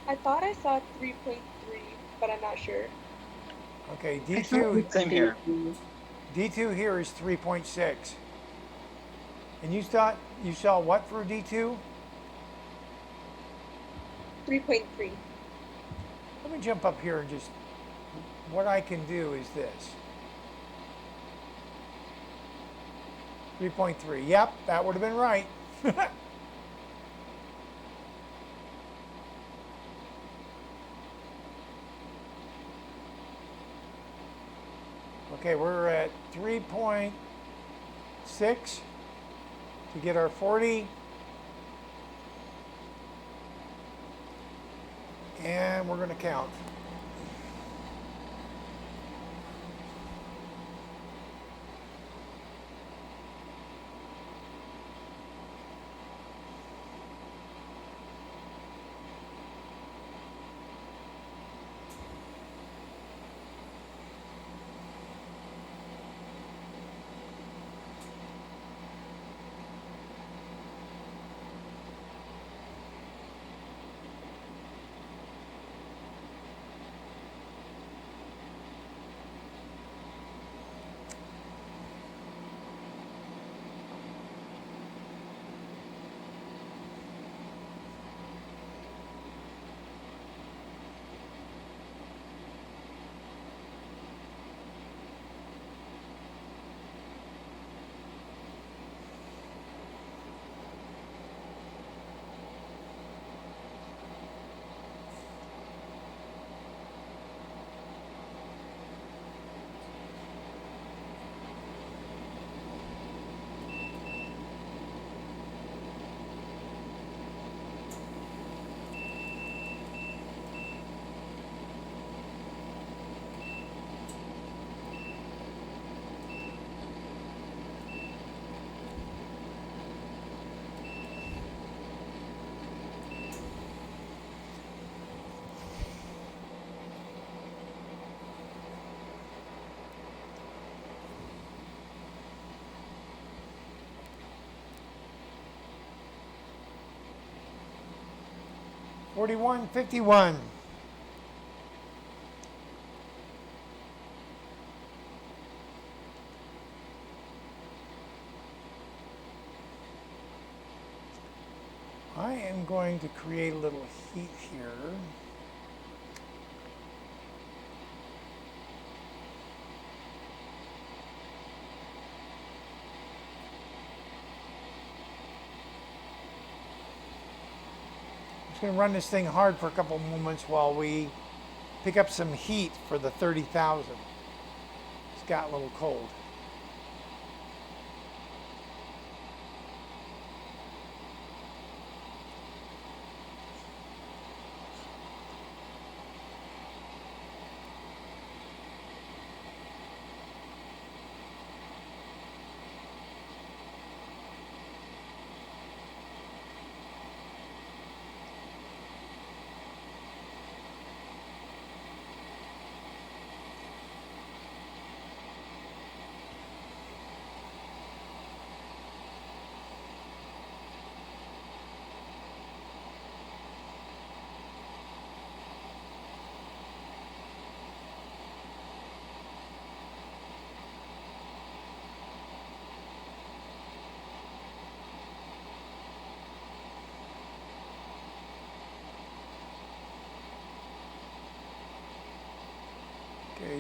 I thought I saw 3.3, but I'm not sure. Okay, D2. Same here. D2 here is 3.6. And you thought you saw what for D2? 3.3. Let me jump up here and just, what I can do is this. 3.3. Yep, that would have been right. Okay, we're at 3.6 to get our 40. And we're going to count. $41.51. I am going to create a little heat here. I'm just going to run this thing hard for a couple moments while we pick up some heat for the 30,000. It's got a little cold.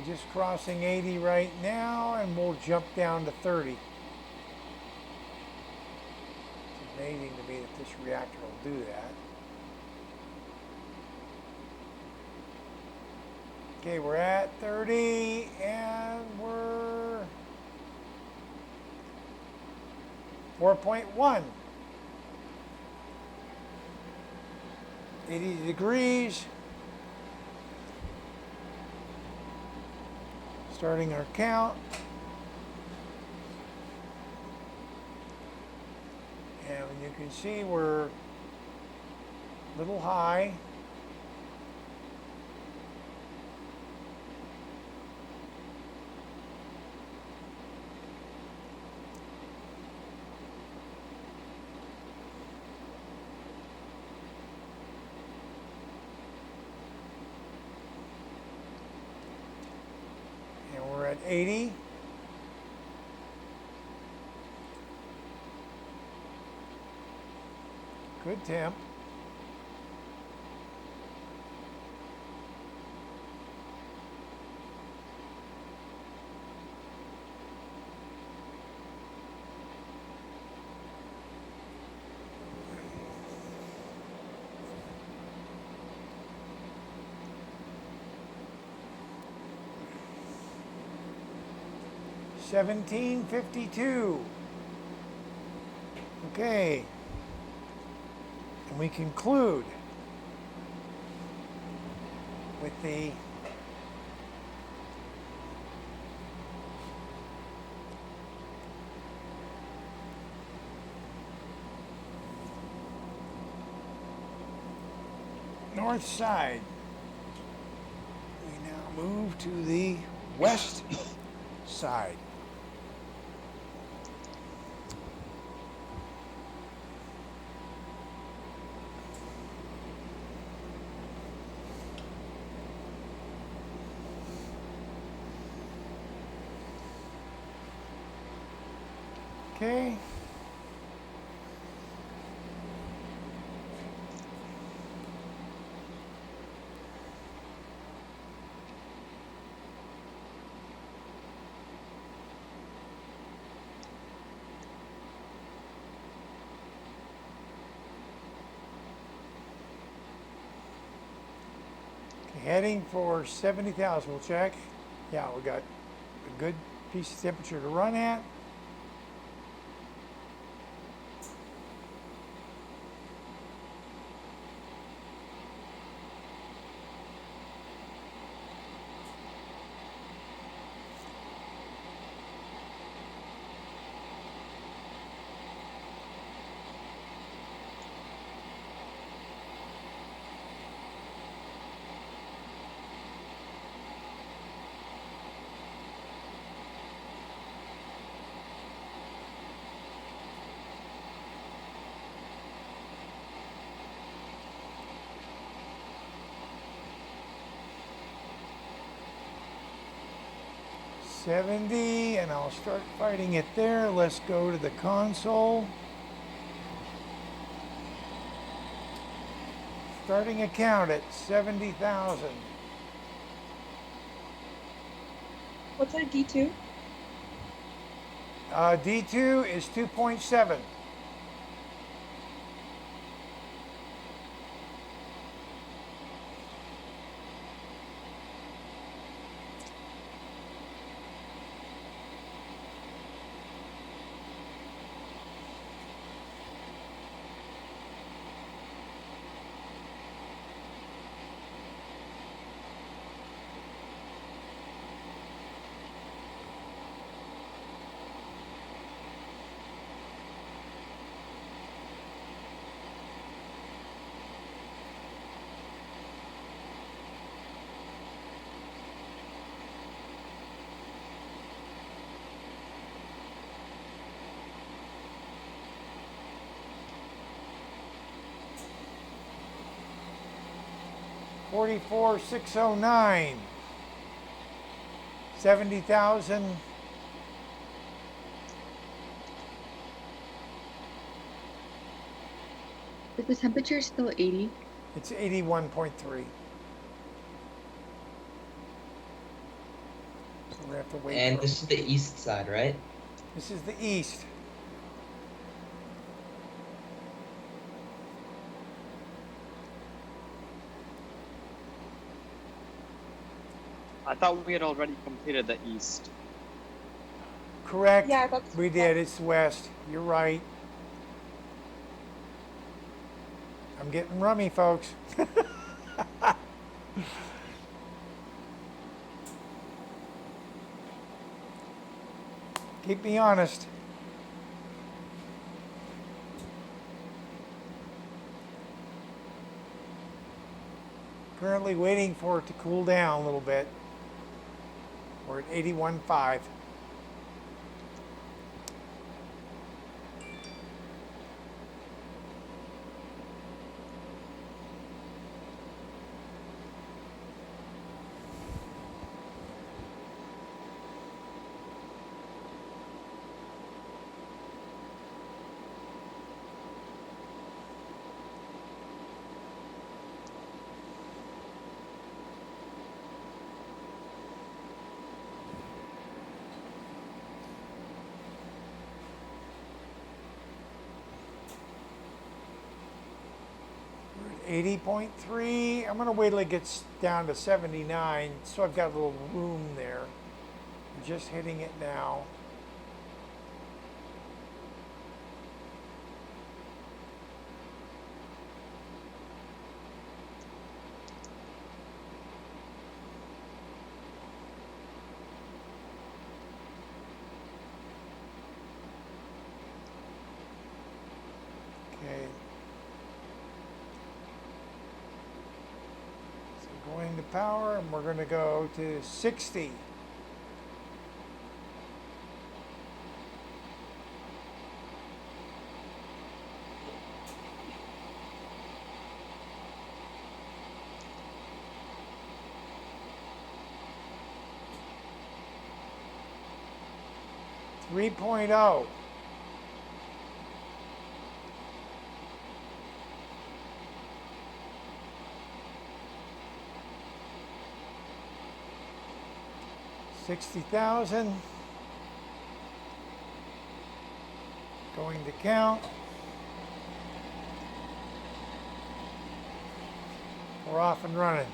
just crossing 80 right now, and we'll jump down to 30. It's amazing to me that this reactor will do that. Okay, we're at 30, and we're 4.1. 80 degrees. Starting our count. And you can see we're a little high. And we're at 80. Good temp. $17.52. Okay. And we conclude with the north side. We now move to the west side. Okay. Heading for 70,000. We'll check. Yeah, we got a good piece of temperature to run at. $70, and I'll start fighting it there. Let's go to the console. Starting a count at 70,000. What's our D2? D2 is 2.7. $44,609. 70,000. Is the temperature still 80? It's 81.3. gonna have to wait And for this is the east side, right? This is the east. I thought we had already completed the east. Correct. Yeah, that's We did. It's west. You're right. I'm getting rummy, folks. Keep me honest. Currently waiting for it to cool down a little bit. We're at 81.5. We're at 80.3. I'm gonna wait till it gets down to 79, so I've got a little room there. We're just hitting it now. Okay. So going to power, and we're going to go to 60. Three point oh. $60,000. Going to count. We're off and running.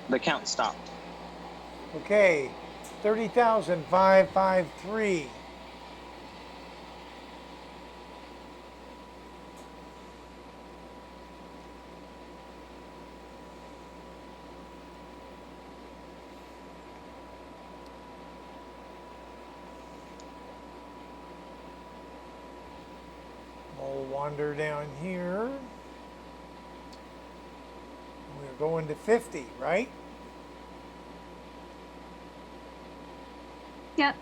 The count stopped. Okay, 30,553. We'll wander down here. We're going to 50, right? Yep.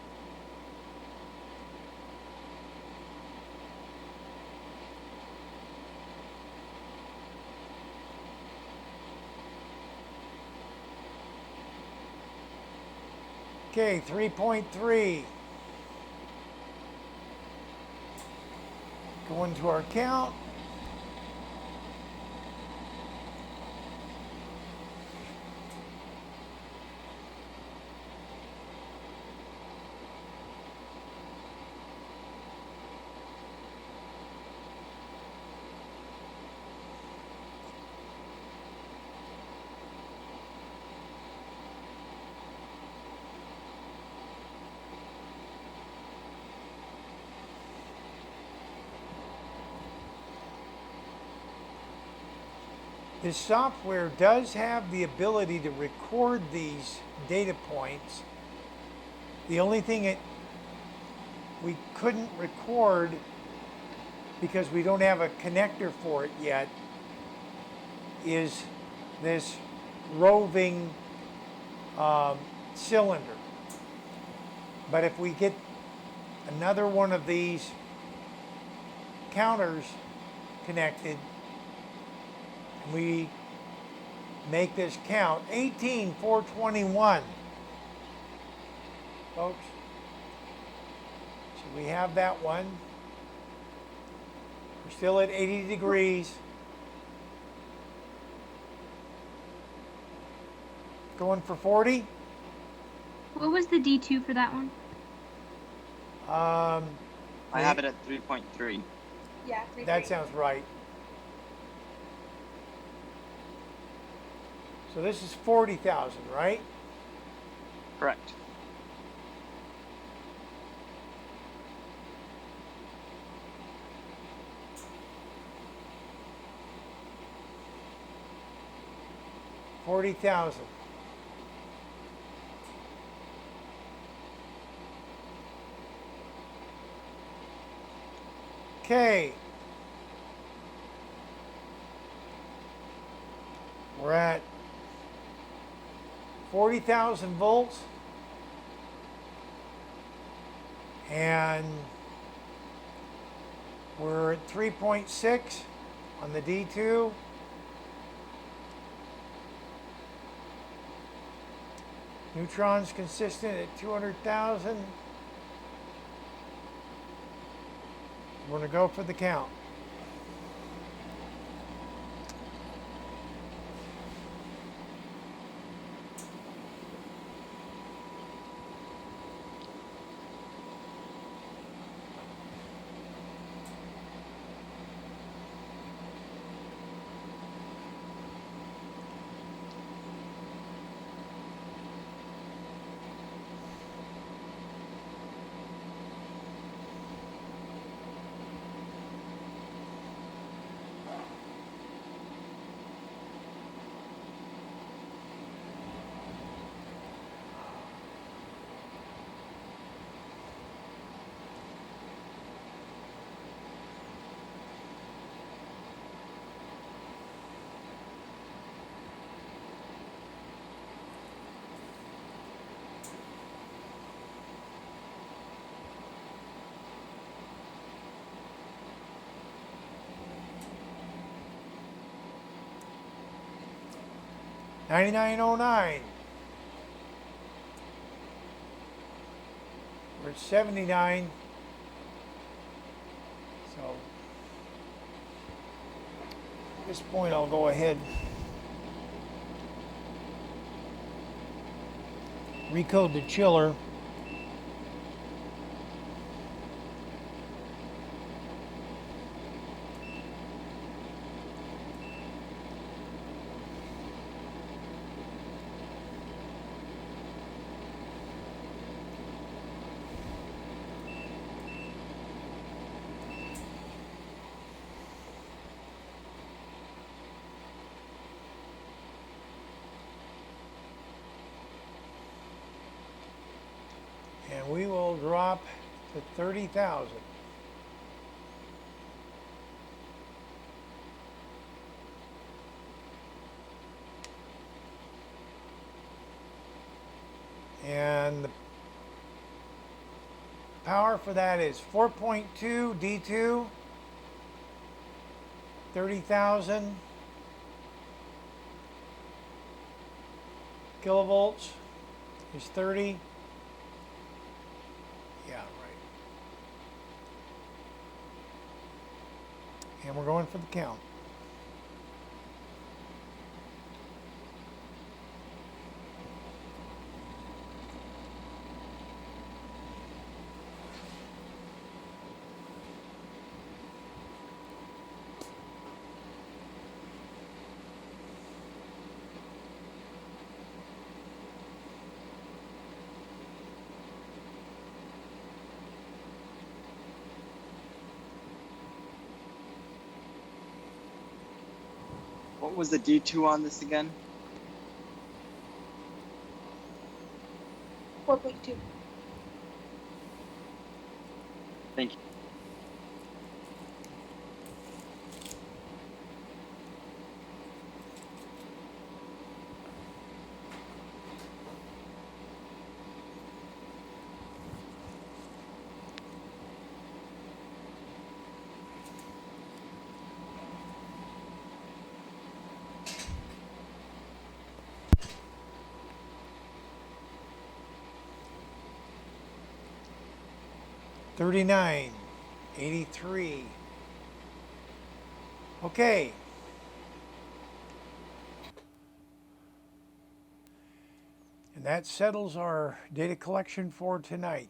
Okay, 3.3. Going to our count. This software does have the ability to record these data points. The only thing we couldn't record because we don't have a connector for it yet is this roving cylinder. But if we get another one of these counters connected, we make this count 18,421, folks. So we have that one. We're still at 80 degrees. Going for 40. What was the D2 for that one? I have it at 3.3. Yeah, That sounds right. So this is 40,000, right? Correct. $40,000. Okay. We're at 40,000 volts. And we're at 3.6 on the D2. Neutrons consistent at 200,000. We're going to go for the count. $99.09. We're at 79. So at this point I'll go ahead. Recode the chiller. And we will drop to 30,000. And the power for that is 4.2 D2, 30,000 kilovolts is 30. Yeah, right. And we're going for the count. What was the D2 on this again? 4.2. Thank you. $39, $83. Okay. And that settles our data collection for tonight.